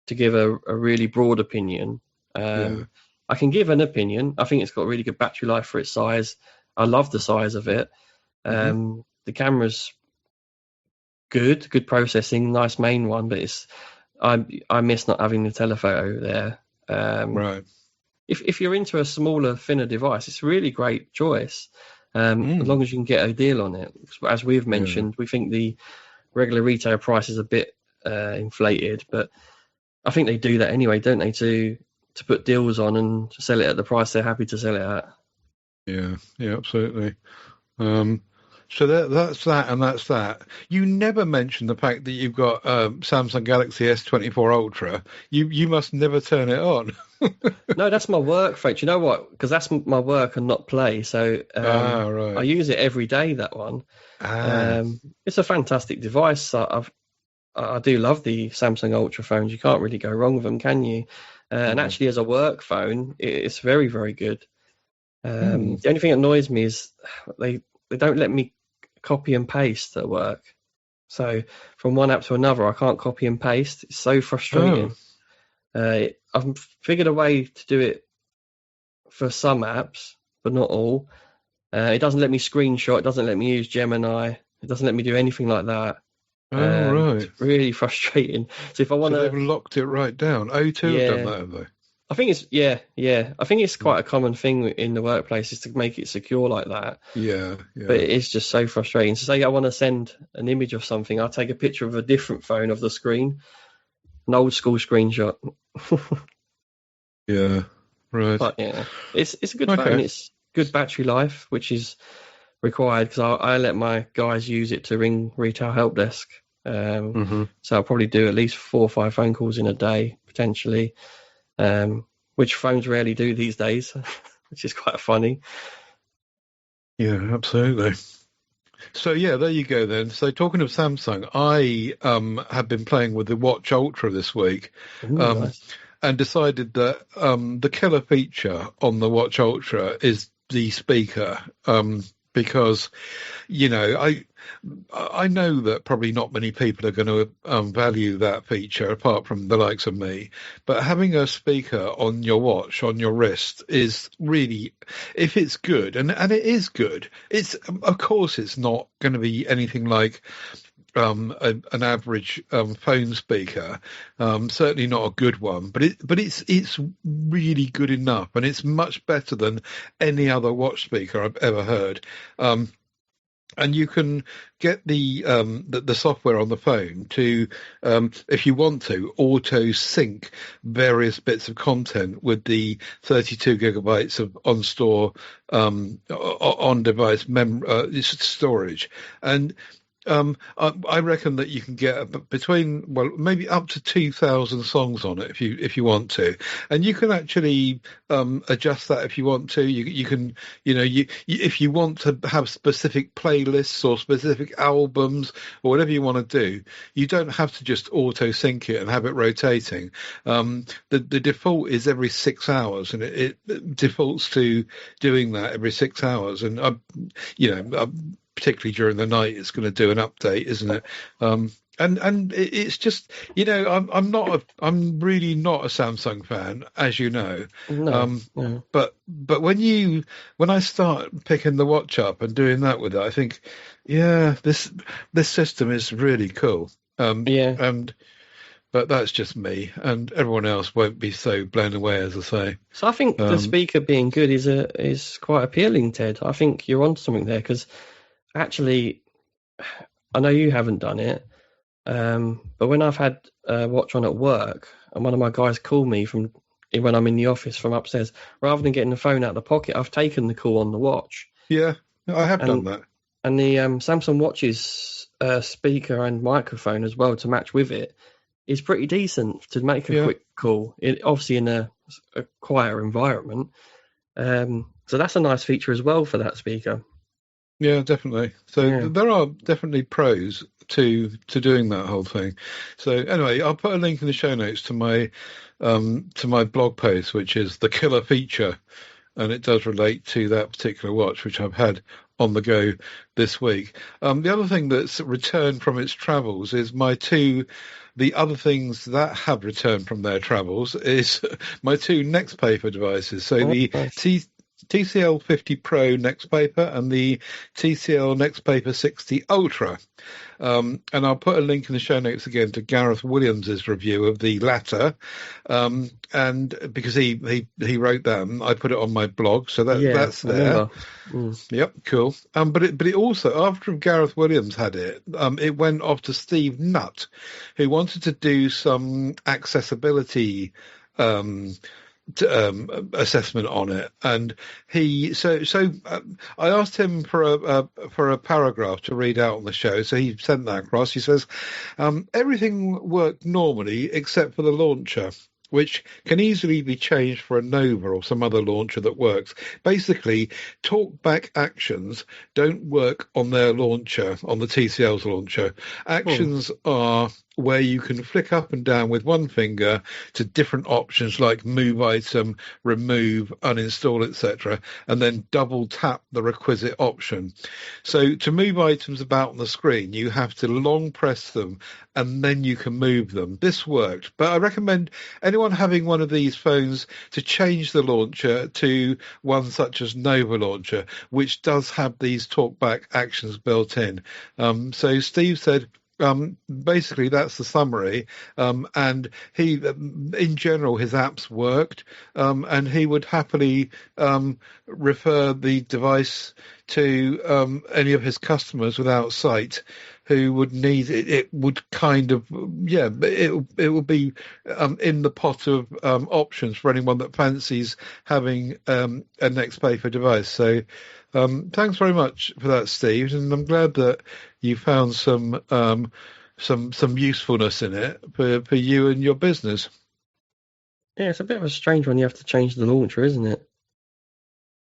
to give a really broad opinion. I can give an opinion. I think it's got really good battery life for its size. I love the size of it. The camera's good processing, nice main one, but I miss not having the telephoto there. Right. If you're into a smaller, thinner device, it's a really great choice, as long as you can get a deal on it. As we've mentioned, we think the regular retail price is a bit inflated, but I think they do that anyway, don't they, to put deals on and sell it at the price they're happy to sell it at. Yeah, absolutely. So that's that, and that's that. You never mentioned the fact that you've got Samsung Galaxy S24 Ultra. You must never turn it on. No, that's my work phone. Do you know what? Because that's my work and not play. So right. I use it every day, that one. It's a fantastic device. I do love the Samsung Ultra phones. You can't really go wrong with them, can you? And actually, as a work phone, it's very, very good. The only thing that annoys me is they don't let me copy and paste at work. So from one app to another, I can't copy and paste. It's so frustrating. I've figured a way to do it for some apps, but not all. It doesn't let me screenshot. It doesn't let me use Gemini. It doesn't let me do anything like that. Oh, right. It's really frustrating. So if I want to, they've locked it right down. O2 have done that, have they? I think it's I think it's quite a common thing in the workplace is to make it secure like that. Yeah. But it's just so frustrating. So say I want to send an image of something, I'll take a picture of a different phone of the screen, an old school screenshot. Yeah, right. But yeah, it's a good phone. It's good battery life, which is required because I let my guys use it to ring retail help desk. So I'll probably do at least 4 or 5 phone calls in a day potentially, which phones rarely do these days, which is quite funny. Yeah, absolutely. So yeah, there you go then. So talking of Samsung, I have been playing with the Watch Ultra this week. Nice. And decided that the killer feature on the Watch Ultra is the speaker, because, you know, I know that probably not many people are going to value that feature apart from the likes of me, but having a speaker on your watch, on your wrist, is really, if it's good, and it is good, it's, of course it's not going to be anything like an average phone speaker, certainly not a good one, but it's really good enough, and it's much better than any other watch speaker I've ever heard. And you can get the software on the phone to, if you want to, auto sync various bits of content with the 32 gigabytes of on-store, on-device storage. And I reckon that you can get between, well, maybe up to 2,000 songs on it if you want to, and you can actually adjust that if you want to. You can, you know, if you want to have specific playlists or specific albums or whatever you want to do, you don't have to just auto sync it and have it rotating. The default is every 6 hours, and it defaults to doing that every 6 hours, and particularly during the night, it's going to do an update, isn't it? And it's just, you know, I'm really not a Samsung fan, as you know. No. But when I start picking the watch up and doing that with it, I think, yeah, this system is really cool. But that's just me, and everyone else won't be so blown away, as I say. So I think the speaker being good is quite appealing, Ted. I think you're onto something there, because actually, I know you haven't done it, but when I've had a watch on at work, and one of my guys called me from when I'm in the office from upstairs, rather than getting the phone out of the pocket, I've taken the call on the watch. Yeah, I have done that. And the Samsung Watch's speaker and microphone as well to match with it is pretty decent to make a quick call. Obviously in a quieter environment. So that's a nice feature as well for that speaker. Yeah, definitely. So there are definitely pros to doing that whole thing. So anyway, I'll put a link in the show notes to my blog post, which is the killer feature, and it does relate to that particular watch, which I've had on the go this week. The other thing that's returned from its travels is the other things that have returned from their travels is my 2 Next Paper devices. So the TCL 50 Pro Next Paper and the TCL Next Paper 60 Ultra. And I'll put a link in the show notes again to Gareth Williams's review of the latter. And because he wrote that, I put it on my blog, so that's there. Yep, cool. But it also, after Gareth Williams had it, it went off to Steve Nutt, who wanted to do some accessibility assessment on it, and I asked him for a paragraph to read out on the show, so he sent that across. He says everything worked normally except for the launcher, which can easily be changed for a Nova or some other launcher that works. Basically, talkback actions don't work on their launcher, on the TCL's launcher. Actions are where you can flick up and down with one finger to different options like move item, remove, uninstall, etc., and then double tap the requisite option. So to move items about on the screen, you have to long press them and then you can move them. This worked, but I recommend anyone having one of these phones to change the launcher to one such as Nova Launcher, which does have these talkback actions built in. So Steve said, basically that's the summary, and he, in general, his apps worked, and he would happily refer the device to any of his customers without sight who would need it. It would kind of, it will be in the pot of options for anyone that fancies having a Next Paper device. So thanks very much for that, Steve, and I'm glad that you found some usefulness in it for you and your business. Yeah, it's a bit of a strange one. You have to change the launcher, isn't it?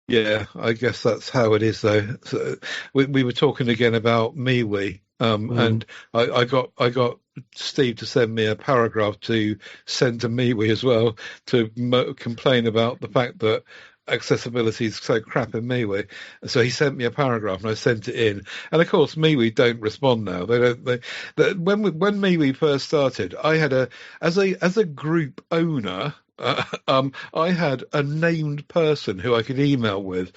Yeah, I guess that's how it is, though. So we were talking again about MeWe, and I got Steve to send me a paragraph to send to MeWe as well to complain about the fact that accessibility is so crap in MeWe. So he sent me a paragraph and I sent it in. And of course, MeWe don't respond now. When MeWe first started, I had as a group owner, I had a named person who I could email with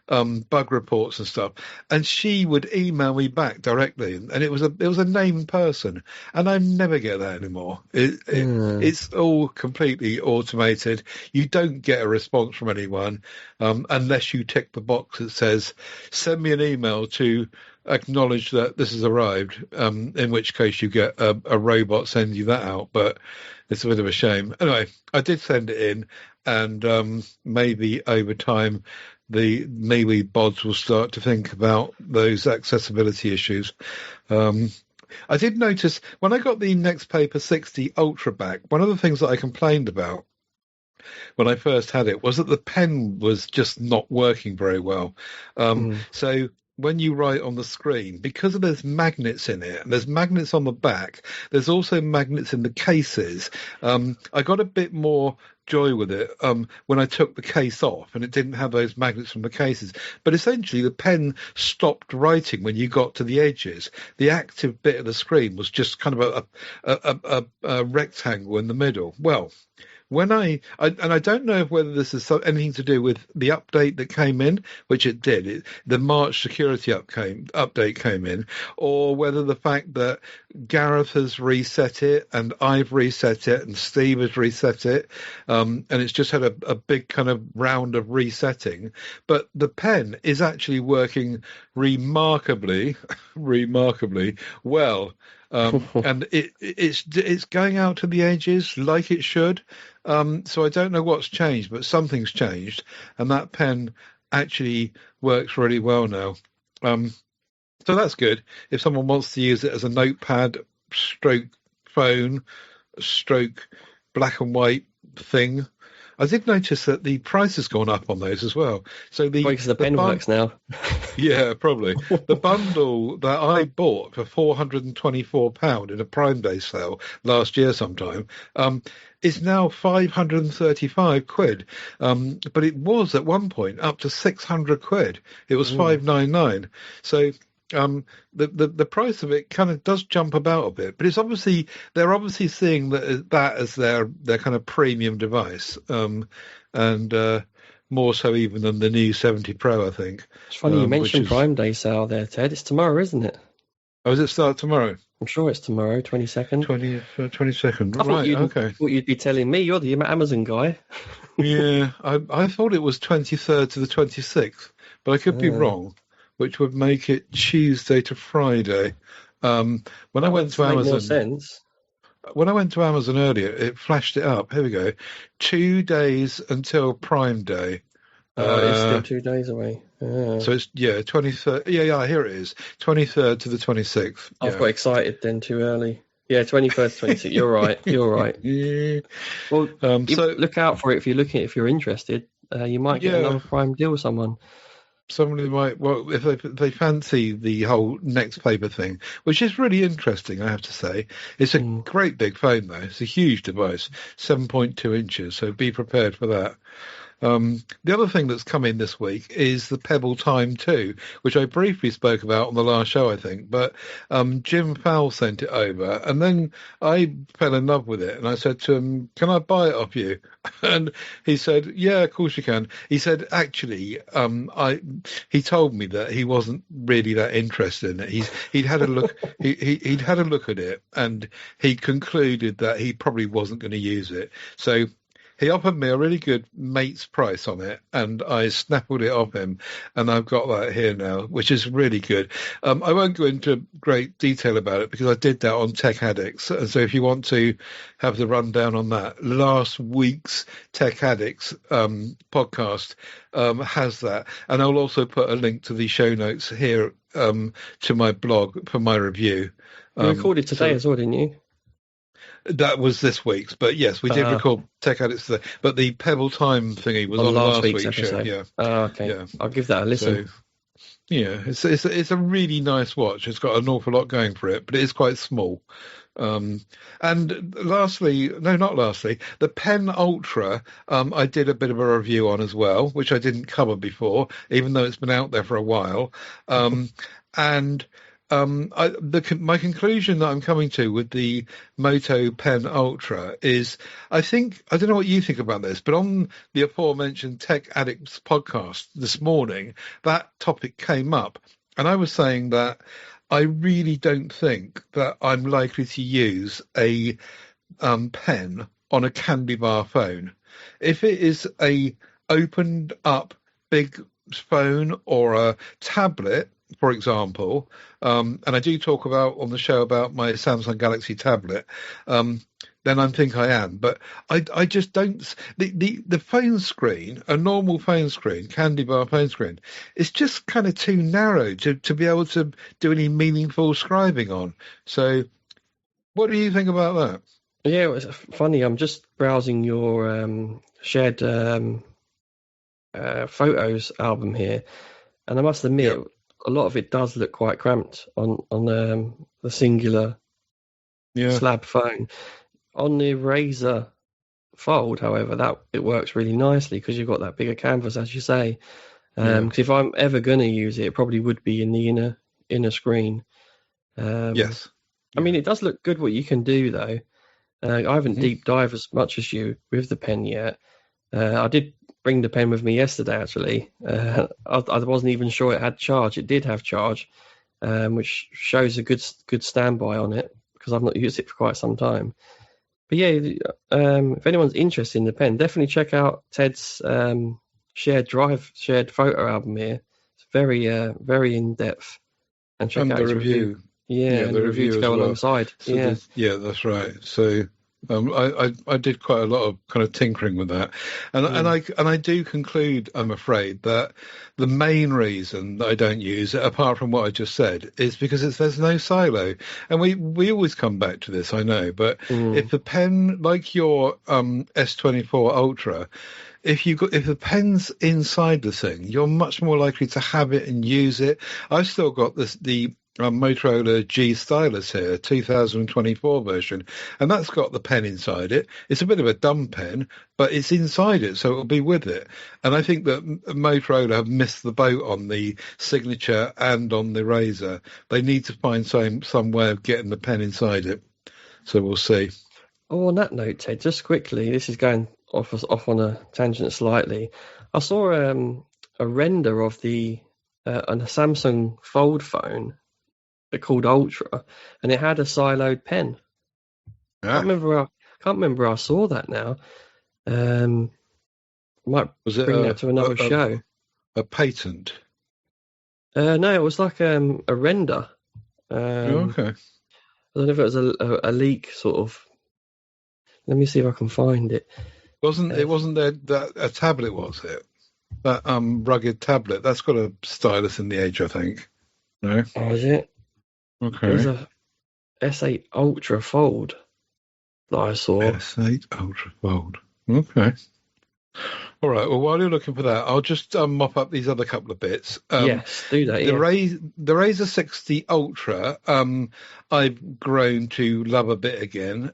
bug reports and stuff, and she would email me back directly, and it was a named person, and I never get that anymore. It's all completely automated. You don't get a response from anyone unless you tick the box that says send me an email to acknowledge that this has arrived, in which case you get a robot send you that out, but it's a bit of a shame. Anyway, I did send it in, and maybe over time the MeWe bods will start to think about those accessibility issues. I did notice when I got the Next Paper 60 Ultra back, one of the things that I complained about when I first had it was that the pen was just not working very well. So when you write on the screen, because there's magnets in it, and there's magnets on the back, there's also magnets in the cases. I got a bit more joy with it when I took the case off and it didn't have those magnets from the cases. But essentially, the pen stopped writing when you got to the edges. The active bit of the screen was just kind of a rectangle in the middle. Well, when I don't know whether this is anything to do with the update that came in, which it did, the March security update came in, or whether the fact that Gareth has reset it and I've reset it and Steve has reset it, and it's just had a big kind of round of resetting. But the pen is actually working remarkably well. And it's going out to the edges like it should. So I don't know what's changed, but something's changed, and that pen actually works really well now. So that's good. If someone wants to use it as a notepad, stroke phone, stroke black and white thing. I did notice that the price has gone up on those as well. So because the pen works now. Yeah, probably. The bundle that I bought for £424 in a Prime Day sale last year sometime is now £535. But it was at one point up to £600. It was £599. So the price of it kind of does jump about a bit, but it's obviously they're obviously seeing that as their kind of premium device, and more so even than the new 70 Pro, I think. It's funny you mentioned Prime Day sale there, Ted. It's tomorrow, isn't it? Oh, does it start tomorrow? I'm sure it's tomorrow, 22nd. 22nd. I thought you'd be telling me. You're the Amazon guy. Yeah, I thought it was 23rd to the 26th, but I could be wrong, which would make it Tuesday to Friday. When I went to Amazon, more sense. When I went to Amazon earlier, it flashed it up. Here we go. 2 days until Prime Day. It's still 2 days away. So it's 23rd. Yeah, here it is. 23rd to the 26th. I've got excited then too early. Yeah, 21st, 26th. You're right. You're right. Yeah. Well, so look out for it if you're interested. You might get another Prime deal with someone. somebody might, well, if they fancy the whole next paper thing, which is really interesting, I have to say. It's a great big phone, though. It's a huge device, 7.2 inches, so be prepared for that. The other thing that's come in this week is the Pebble Time 2, which I briefly spoke about on the last show, I think. But Jim Fowle sent it over, and then I fell in love with it. And I said to him, "Can I buy it off you?" And he said, "Yeah, of course you can." He said, "Actually, he told me that he wasn't really that interested in it. He'd had a look. He'd had a look at it, and he concluded that he probably wasn't going to use it. So." He offered me a really good mate's price on it, and I snaffled it off him, and I've got that here now, which is really good. I won't go into great detail about it because I did that on Tech Addicts, and so if you want to have the rundown on that, last week's Tech Addicts podcast has that, and I'll also put a link to the show notes here to my blog for my review. You recorded today as well, didn't you? That was this week's, but yes, we did record Tech Addicts today. But the Pebble Time thingy was on last week's episode. Show. Yeah. Okay. Yeah. I'll give that a listen. So, yeah, it's a really nice watch. It's got an awful lot going for it, but it is quite small. And lastly, the Pen Ultra, I did a bit of a review on as well, which I didn't cover before, even though it's been out there for a while. And my conclusion that I'm coming to with the Moto Pen Ultra is, I don't know what you think about this, but on the aforementioned Tech Addicts podcast this morning, that topic came up, and I was saying that I really don't think that I'm likely to use a pen on a candy bar phone. If it is a opened up big phone or a tablet, for example, and I do talk about on the show about my Samsung Galaxy tablet, then I think I am. But I just don't. The phone screen, a normal phone screen, candy bar phone screen, is just kind of too narrow to be able to do any meaningful scribing on. So, what do you think about that? Yeah, it's funny. I'm just browsing your shared photos album here, and I must admit, a lot of it does look quite cramped on the singular slab phone. On the Razr Fold, however, that it works really nicely because you've got that bigger canvas, as you say. Because if I'm ever going to use it, it probably would be in the inner screen. Yes. I mean, it does look good what you can do, though. I haven't deep dived as much as you with the pen yet. I did bring the pen with me yesterday, actually. I wasn't even sure it had charge. It did have charge, which shows a good standby on it because I've not used it for quite some time. But yeah, if anyone's interested in the pen, definitely check out Ted's shared photo album here. It's very very in depth, and check out his review. Yeah, and the review to go alongside. So that's right. So I did quite a lot of kind of tinkering with that, and I do conclude, I'm afraid, that the main reason that I don't use it, apart from what I just said, is because there's no silo, and we always come back to this, I know, but if the pen, like your S24 Ultra, if the pen's inside the thing, you're much more likely to have it and use it. I've still got the Motorola G Stylus here, 2024 version, and that's got the pen inside it. It's a bit of a dumb pen, but it's inside it, so it'll be with it. And I think that Motorola have missed the boat on the Signature and on the Razr. They need to find some way of getting the pen inside it. So we'll see. Oh, on that note, Ted, just quickly, this is going off on a tangent slightly. I saw a render of on a Samsung Fold phone called Ultra, and it had a siloed pen. I can't remember where I saw that now. Might bring that to another show. A patent? No, it was like a render. Okay. I don't know if it was a leak, sort of. Let me see if I can find it. It wasn't there that a tablet, was it? That rugged tablet. That's got a stylus in the edge, I think. No? Oh, is it? Okay. There's a S8 Ultra Fold that I saw. S8 Ultra Fold. Okay. All right. Well, while you're looking for that, I'll just mop up these other couple of bits. Yes, do that. The Razor 60 Ultra, I've grown to love a bit again.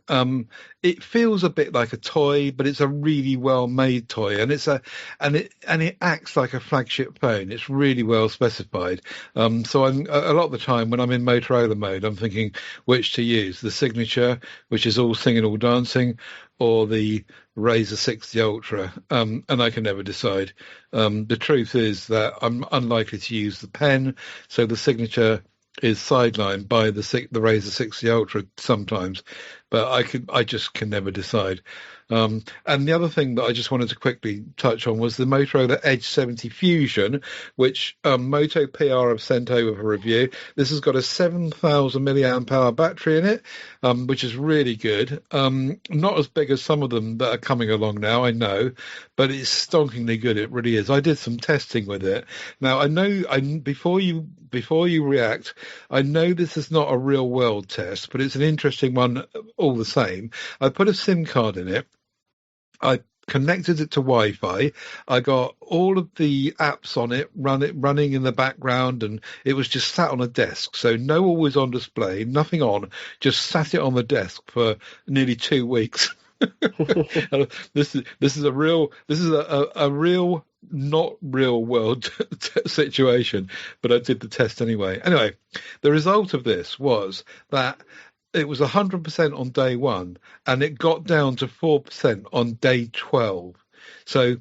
It feels a bit like a toy, but it's a really well made toy, and it acts like a flagship phone. It's really well specified. So I'm a lot of the time when I'm in Motorola mode, I'm thinking which to use: the Signature, which is all singing, all dancing, or the Razor 60 Ultra, and I can never decide. The truth is that I'm unlikely to use the pen, so the Signature is sidelined by the Razor 60 Ultra sometimes, but I just can never decide. And the other thing that I just wanted to quickly touch on was the Motorola Edge 70 Fusion, which Moto PR have sent over for review. This has got a 7,000 milliamp hour battery in it, which is really good. Not as big as some of them that are coming along now, I know, but it's stonkingly good. It really is. I did some testing with it. Now, before you react, I know this is not a real world test, but it's an interesting one all the same. I put a SIM card in it. I connected it to Wi-Fi. I got all of the apps on it running in the background, and it was just sat on a desk. So no always on display, nothing on, just sat it on the desk for nearly 2 weeks. This is a real not real world situation, but I did the test anyway. Anyway, the result of this was that it was 100% on day 1, and it got down to 4% on day 12. So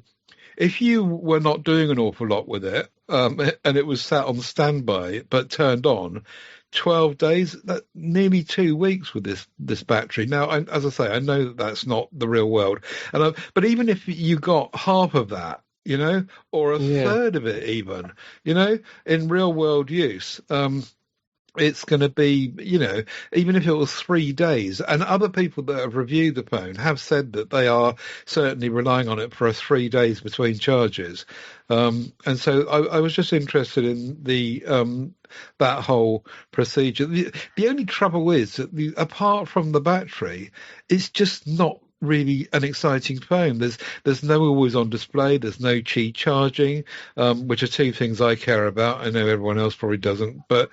if you were not doing an awful lot with it, and it was sat on standby but turned on, 12 days, that nearly 2 weeks with this battery. Now, as I say, I know that that's not the real world, but even if you got half of that, or a third of it, even, in real world use, it's going to be, even if it was 3 days, and other people that have reviewed the phone have said that they are certainly relying on it for 3 days between charges. And so I was just interested in that whole procedure. The only trouble is that apart from the battery, it's just not really an exciting phone. There's no always on display, there's no Qi charging, which are two things I care about. I know everyone else probably doesn't, but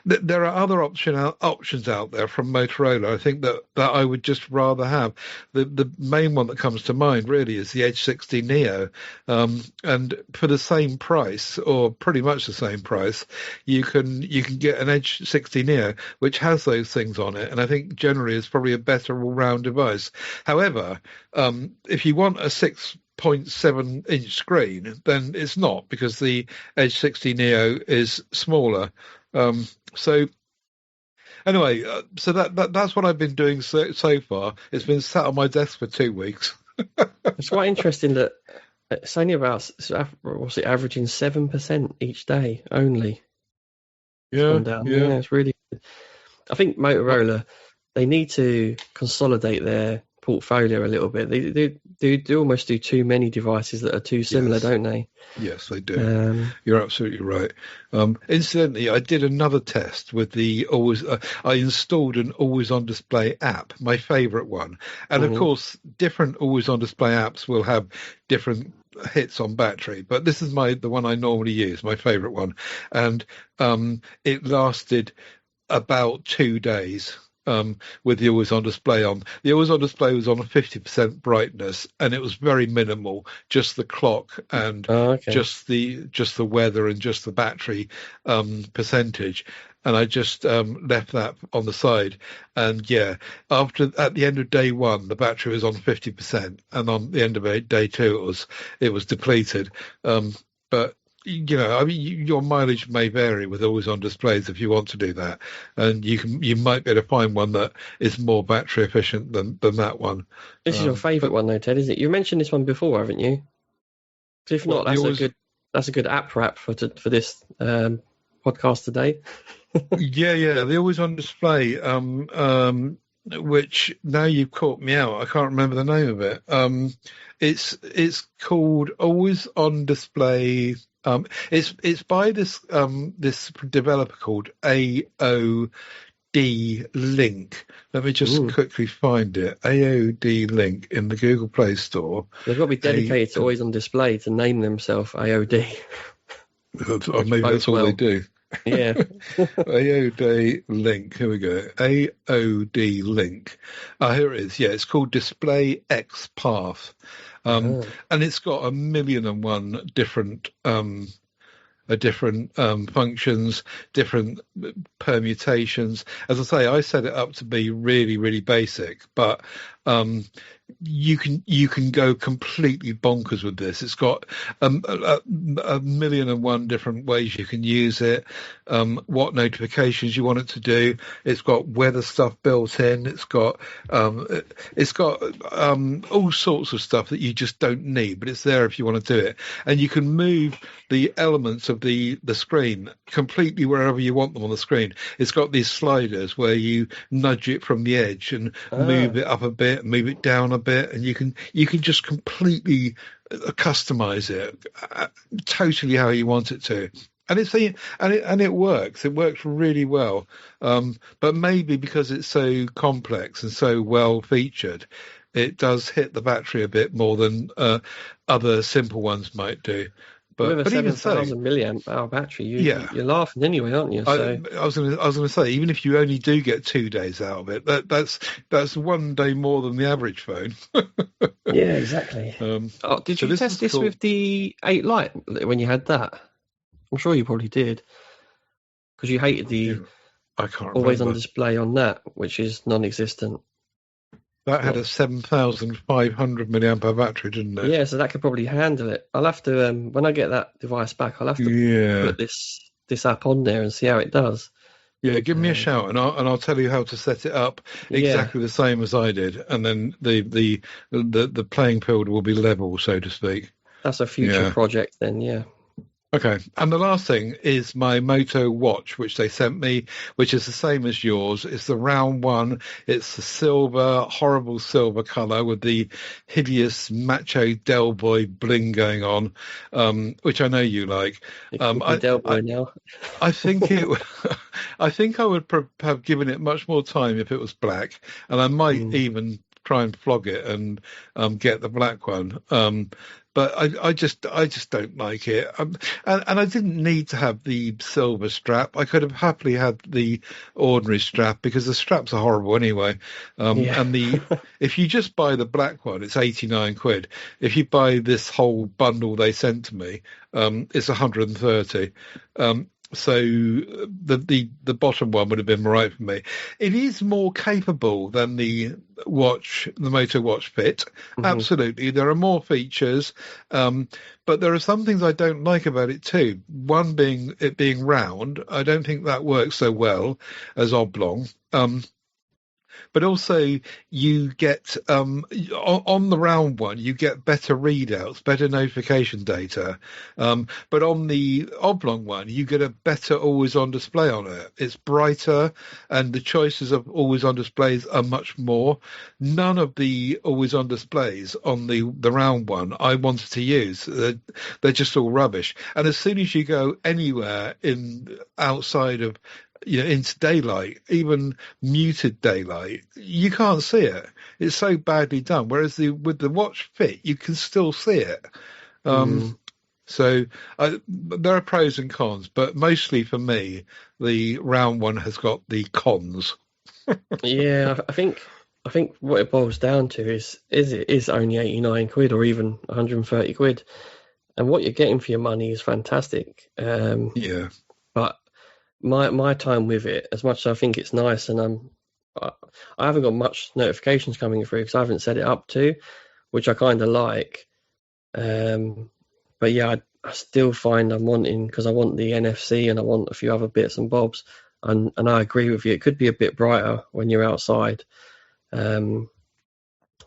there are other options out there from Motorola. I think that I would just rather have. The main one that comes to mind really is the Edge 60 Neo, and for the same price, or pretty much the same price, you can get an Edge 60 Neo which has those things on it, and I think generally is probably a better all-round device. However, if you want a 6.7-inch screen, then it's not, because the Edge 60 Neo is smaller. So anyway, so that's what I've been doing so far. It's been sat on my desk for 2 weeks. It's quite interesting that it's only about, what's it, averaging 7% each day only. Yeah, it's really good. I think Motorola, they need to consolidate their portfolio a little bit. They almost do too many devices that are too similar, don't they? Yes, they do. You're absolutely right. Incidentally, I did another test with the I installed an always on display app, my favourite one, and of course, different always on display apps will have different hits on battery, but this is the one I normally use, my favourite one, and it lasted about 2 days. With the always on display on. The always on display was on a 50% brightness, and it was very minimal, just the clock and just the weather and just the battery percentage. And I just left that on the side. And at the end of day 1, the battery was on 50%, and on the end of day 2, it was depleted. But your mileage may vary with always on displays if you want to do that, and you might be able to find one that is more battery efficient than that one. This is your favourite one, though, Ted, isn't it? You mentioned this one before, haven't you? If not, that's a good app wrap for this podcast today. yeah, the always on display. Which now you've caught me out. I can't remember the name of it. It's called Always on Display. It's by this developer called AOTech, AOD link. Let me just quickly find it. AOD link in the Google Play Store. They've got to be dedicated to always on display to name themselves AOD. Or maybe that's all they do. Yeah. AOD link. Here we go. AOD link. Here it is. Yeah, it's called Display X Path. And it's got 1,000,001 different functions, different permutations. As I say, I set it up to be really, really basic, but you can go completely bonkers with this. It's got 1,000,001 different ways you can use it, what notifications you want it to do. It's got weather stuff built in. It's got all sorts of stuff that you just don't need, but it's there if you want to do it. And you can move the elements of the screen completely wherever you want them on the screen. It's got these sliders where you nudge it from the edge and move it up a bit, move it down a bit, and you can just completely customize it totally how you want it to. And it works. It works really well. But maybe because it's so complex and so well featured, it does hit the battery a bit more than other simple ones might do. But with a 7,000 milliamp hour battery, you're laughing anyway, aren't you? So. I was going to say, even if you only do get 2 days out of it, that's 1 day more than the average phone. Yeah, exactly. Did you test this with the 8 Lite when you had that? I'm sure you probably did, because you hated the I can't always remember. on display on that, which is non-existent. That had a 7,500 milliamp hour battery, didn't it? Yeah, so that could probably handle it. I'll have to when I get that device back, I'll have to put this app on there and see how it does. Yeah, give me a shout and I'll tell you how to set it up exactly the same as I did, and then the playing field will be level, so to speak. That's a future project then, yeah. Okay, and the last thing is my Moto watch, which they sent me, which is the same as yours. It's the round one. It's the silver, horrible silver colour with the hideous macho Del Boy bling going on, which I know you like. Del Boy now. I think I think I would have given it much more time if it was black, and I might even try and flog it and get the black one. But I just don't like it, and I didn't need to have the silver strap. I could have happily had the ordinary strap because the straps are horrible anyway. And if you just buy the black one, it's 89 quid. If you buy this whole bundle they sent to me, it's 130. So the bottom one would have been right for me. It is more capable than the Moto Watch Fit. Absolutely, there are more features, but there are some things I don't like about it too. One being it being round. I don't think that works so well as oblong. But also you get, on the round one, you get better readouts, better notification data. But on the oblong one, you get a better always-on display on it. It's brighter, and the choices of always-on displays are much more. None of the always-on displays on the round one I wanted to use. They're just all rubbish. And as soon as you go anywhere outside of into daylight, even muted daylight, you can't see it. It's so badly done. Whereas with the Watch Fit, you can still see it. So there are pros and cons, but mostly for me, the round one has got the cons. Yeah, I think what it boils down to is it is only 89 quid or even 130 quid, and what you're getting for your money is fantastic. But my time with it, as much as I think it's nice, and I haven't got much notifications coming through because I haven't set it up to, which I kind of like. But yeah, I still find I'm wanting, because I want the NFC and I want a few other bits and bobs, and I agree with you. It could be a bit brighter when you're outside. When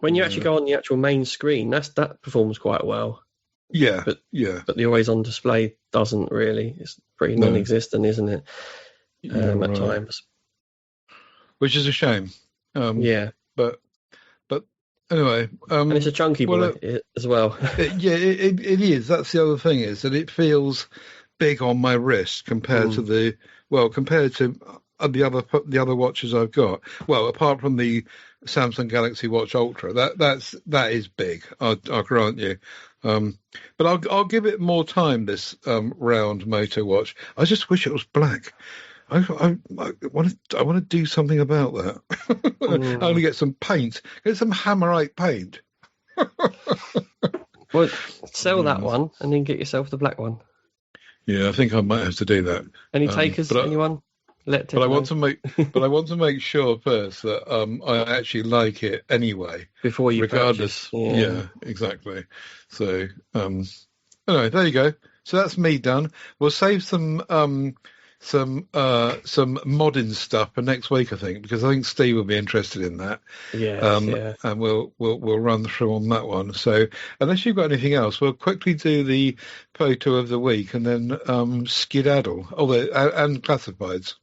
you actually go on the actual main screen, that performs quite well. But the always-on display doesn't really. It's pretty non-existent, isn't it? At times, which is a shame. But anyway, and it's a chunky boy as well. It is. That's the other thing, is that it feels big on my wrist compared to the other watches I've got. Well, apart from the Samsung Galaxy Watch Ultra, that is big. I'll grant you. But I'll give it more time this round Moto watch. I just wish it was black. I want to do something about that. I only get some paint. Get some Hammerite paint. Well, sell that one and then get yourself the black one. Yeah, I think I might have to do that. Any takers? Anyone? But I want to make sure first that I actually like it anyway. Before you regardless. Purchase. Yeah, exactly. So anyway, there you go. So that's me done. We'll save some modding stuff for next week, I think, because I think Steve will be interested in that. Yeah. And we'll run through on that one. So unless you've got anything else, we'll quickly do the photo of the week and then skedaddle. And classifieds.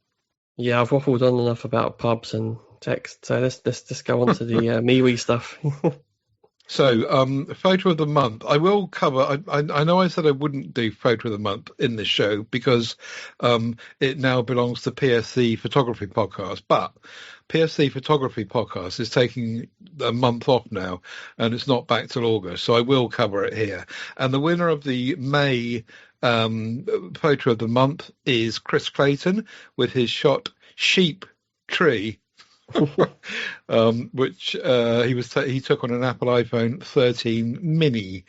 Yeah, I've waffled on enough about pubs and text, so let's just go on to the MeWe stuff. So, photo of the month. I will cover. I know I said I wouldn't do photo of the month in this show because it now belongs to PSC Photography Podcast. But PSC Photography Podcast is taking a month off now, and it's not back till August. So I will cover it here. And the winner of the May photo of the month is Chris Clayton with his shot Sheep Tree. Which he took on an Apple iPhone 13 mini.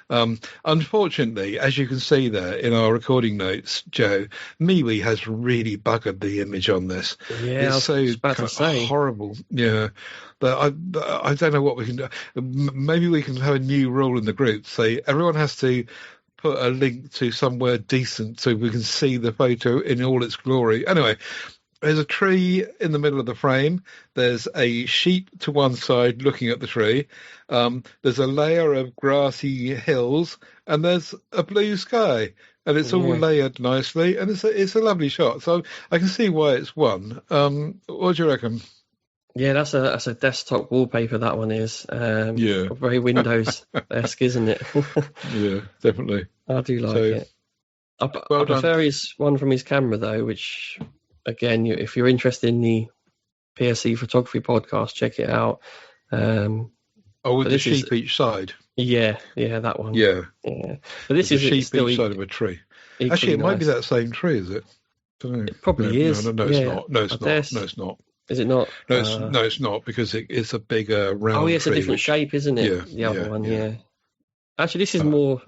Unfortunately, as you can see there in our recording notes, Joe, MeWe has really buggered the image on this. Yeah, it's so about to say. Horrible. Yeah, but I don't know what we can do. Maybe we can have a new rule in the group. Say everyone has to put a link to somewhere decent so we can see the photo in all its glory. Anyway. There's a tree in the middle of the frame. There's a sheep to one side looking at the tree. There's a layer of grassy hills, and there's a blue sky, and it's all layered nicely, and it's a lovely shot. So I can see why it's won. What do you reckon? Yeah, that's a desktop wallpaper. That one is. Yeah. Very Windows-esque, isn't it? Yeah, definitely. I do like it. I prefer his one from his camera though, which. Again, if you're interested in the PSC Photography Podcast, check it out. With the sheep each side? Yeah, that one. Yeah. But this is sheep each side of a tree. Actually, it might be that same tree, is it? It probably is. No, it's not. No, it's not. Is it not? No, it's not, because it's a bigger round tree. Oh, yeah, it's a different shape, isn't it? Yeah, the other one, yeah. Actually, this is more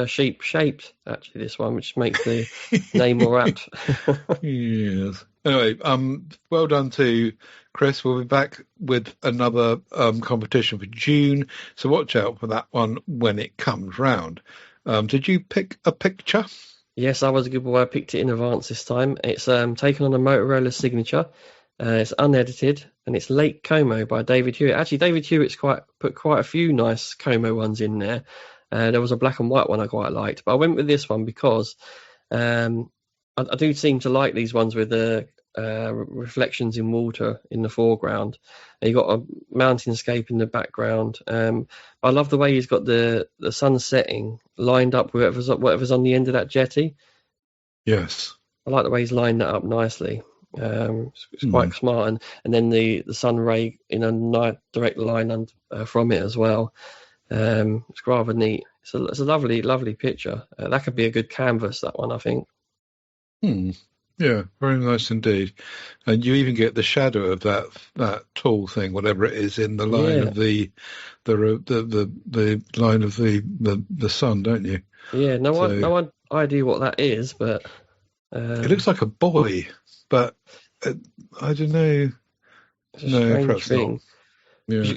sheep-shaped, actually, this one, which makes the name more apt. Yes. Anyway, well done to Chris. We'll be back with another competition for June, so watch out for that one when it comes round. Did you pick a picture? Yes, I was a good boy. I picked it in advance this time. It's taken on a Motorola signature. It's unedited, and it's Lake Como by David Hewitt. Actually, David Hewitt's put quite a few nice Como ones in there. There was a black and white one I quite liked, but I went with this one because I do seem to like these ones with the reflections in water in the foreground. And you've got a mountainscape in the background. I love the way he's got the sun setting lined up with whatever's on the end of that jetty. Yes. I like the way he's lined that up nicely. It's quite smart, and then the sun ray in a nice direct line from it as well. It's rather neat. It's a lovely picture. That could be a good canvas, that one, I think. Yeah, very nice indeed. And you even get the shadow of that tall thing, whatever it is, in the line of the line of the sun, don't you? Yeah, no idea what that is, but it looks like a buoy. But I don't know. No, perhaps not. Yeah.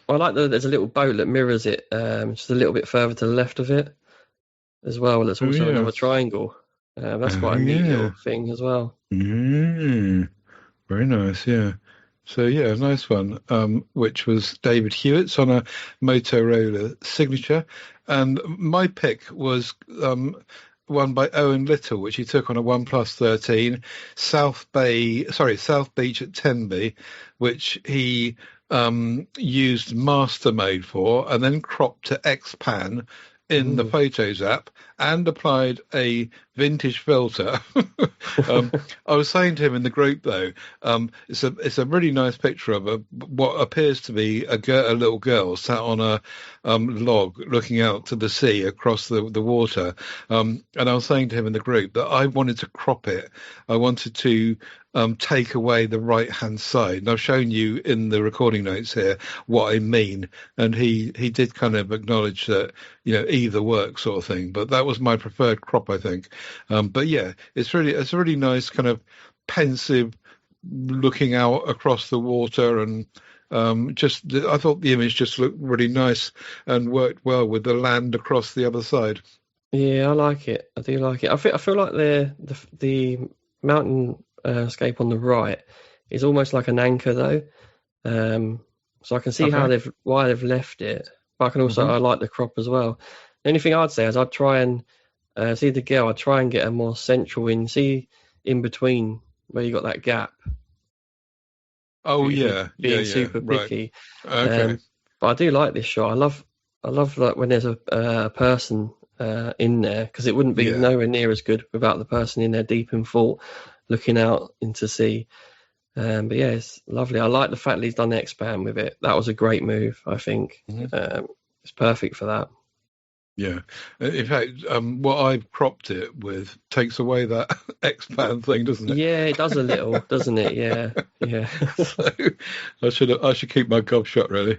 I like that there's a little boat that mirrors it, just a little bit further to the left of it as well. There's also another triangle. That's quite a neat little thing as well. Very nice, yeah. So, yeah, nice one, which was David Hewitt's on a Motorola signature. And my pick was one by Owen Little, which he took on a OnePlus 13, South Beach at Tenby, which he used master mode for, and then cropped to X-Pan in the Photos app and applied a vintage filter. I was saying to him in the group, though, it's a really nice picture of what appears to be a little girl sat on a log looking out to the sea across the water. And I was saying to him in the group that I wanted to crop it. I wanted to take away the right-hand side. And I've shown you in the recording notes here what I mean. And he did kind of acknowledge that, either works sort of thing. But that was my preferred crop, I think. But yeah, it's a really nice kind of pensive looking out across the water, and I thought the image just looked really nice and worked well with the land across the other side. Yeah, I like it. I do like it. I feel like the mountain scape on the right is almost like an anchor, though. So I can see why they've left it, but I can also I like the crop as well. The only thing I'd say is I'd try and see the girl. I'd try and get a more central in between where you got that gap. Oh yeah, being super picky. Right. Okay, but I do like this shot. I love like when there's a person in there, because it wouldn't be nowhere near as good without the person in there deep in thought, looking out into sea. But yeah, it's lovely. I like the fact that he's done the expand with it. That was a great move, I think. It's perfect for that. Yeah. In fact, what I've cropped it with takes away that expand thing, doesn't it? Yeah, it does a little, doesn't it? Yeah. So I should keep my gob shut, really.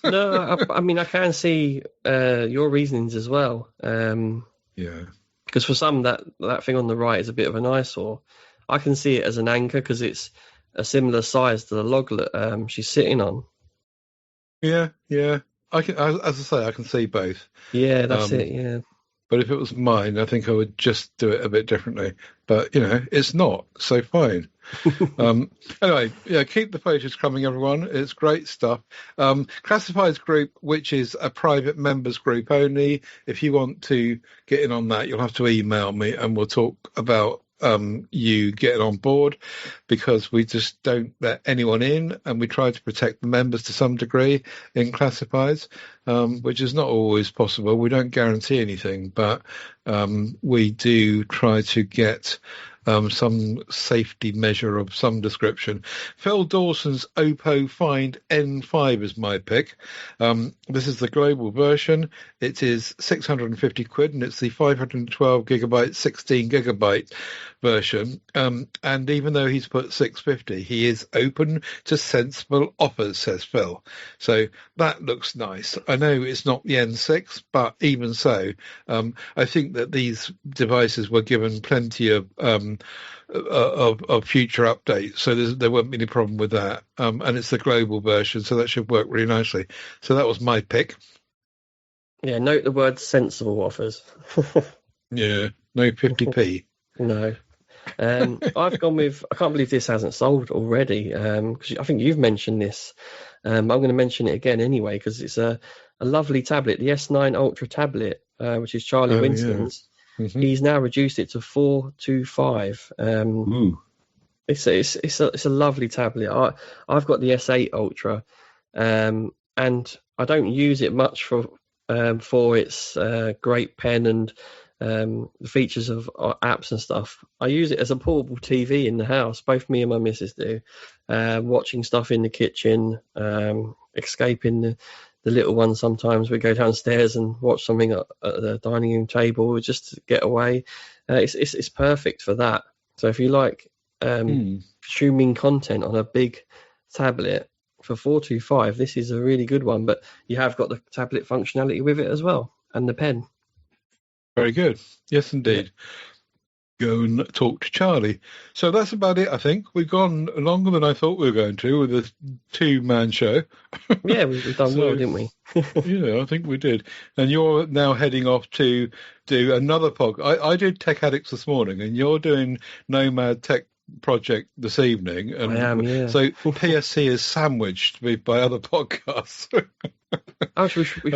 No, I mean, I can see your reasonings as well. Yeah. Because for some, that thing on the right is a bit of an eyesore. I can see it as an anchor because it's a similar size to the log that she's sitting on. Yeah. I can, as I say, I can see both. Yeah, that's it. Yeah. But if it was mine, I think I would just do it a bit differently. But it's not, so fine. Anyway, keep the photos coming, everyone. It's great stuff. Classifieds group, which is a private members group only. If you want to get in on that, you'll have to email me, and we'll talk about you getting on board, because we just don't let anyone in, and we try to protect the members to some degree in classifieds, which is not always possible. We don't guarantee anything, but we do try to get some safety measure of some description. Phil Dawson's Oppo Find N5 is my pick. This is the global version. It is 650 quid, and it's the 512 gigabyte, 16 gigabyte version. And even though he's put 650, he is open to sensible offers, says Phil. So that looks nice. I know it's not the N6, but even so, I think that these devices were given plenty of future updates, so there won't be any problem with that. And it's the global version, so that should work really nicely. So that was my pick. Yeah, note the word sensible offers. Yeah, no 50p. No. I've gone with, I can't believe this hasn't sold already, because I think you've mentioned this. I'm going to mention it again anyway, because it's a lovely tablet, the S9 Ultra tablet, which is Charlie Winston's. Yeah. He's now reduced it to 425. It's a lovely tablet. I've got the S8 Ultra, and I don't use it much for its great pen and the features of apps and stuff. I use it as a portable TV in the house. Both me and my missus do. Watching stuff in the kitchen, escaping the little one. Sometimes we go downstairs and watch something at the dining room table just to get away. It's perfect for that. So if you like streaming content on a big tablet for 425, this is a really good one. But you have got the tablet functionality with it as well, and the pen. Very good. Yes, indeed. Go and talk to Charlie. So that's about it, I think. We've gone longer than I thought we were going to with a two-man show. Yeah, we've done well, didn't we? Yeah, I think we did. And you're now heading off to do another podcast. I did Tech Addicts this morning, and you're doing Nomad Tech Project this evening. And I am, yeah. So PSC is sandwiched by other podcasts.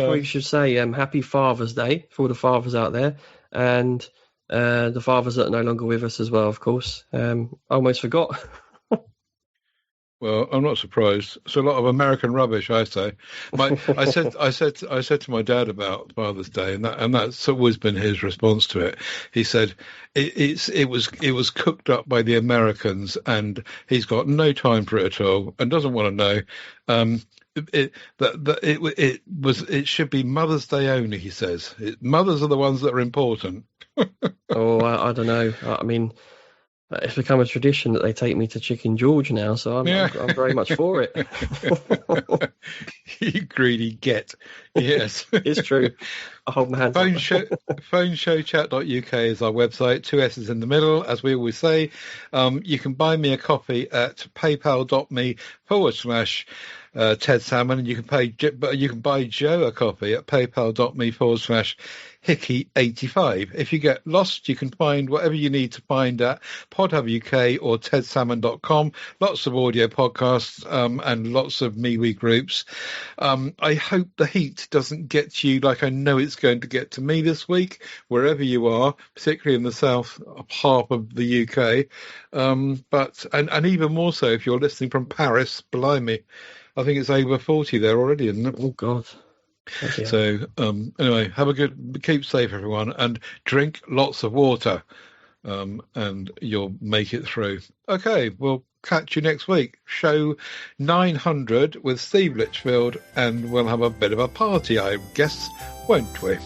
We should say Happy Father's Day for all the fathers out there, and the fathers that are no longer with us as well, of course. I almost forgot. Well, I'm not surprised. It's a lot of American rubbish, I say. I said to my dad about Father's Day, and that's always been his response to it. He said it was cooked up by the Americans, and he's got no time for it at all, and doesn't want to know. It should be Mother's Day only. He says mothers are the ones that are important. I don't know. I mean, it's become a tradition that they take me to Chicken George now, so I'm very much for it. You greedy get. Yes. It's true. I hold my hands up. Phoneshowchat.uk is our website, 2 S's in the middle, as we always say. You can buy me a copy at paypal.me/Ted Salmon, and you can buy Joe a copy at paypal.me/Hickey85. If you get lost, you can find whatever you need to find at PodHub UK or tedsalmon.com. Lots of audio podcasts and lots of MeWe groups. I hope the heat doesn't get you like I know it's going to get to me this week, wherever you are, particularly in the south half of the UK. But even more so if you're listening from Paris, blimey. I think it's over 40 there already, isn't it? Oh, God. Okay. So, anyway, keep safe, everyone, and drink lots of water, and you'll make it through. Okay, we'll catch you next week. Show 900 with Steve Litchfield, and we'll have a bit of a party, I guess, won't we?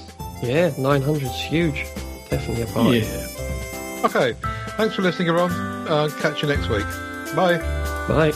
Yeah, 900's huge. Definitely a party. Yeah. Okay, thanks for listening, everyone. Catch you next week. Bye. Bye.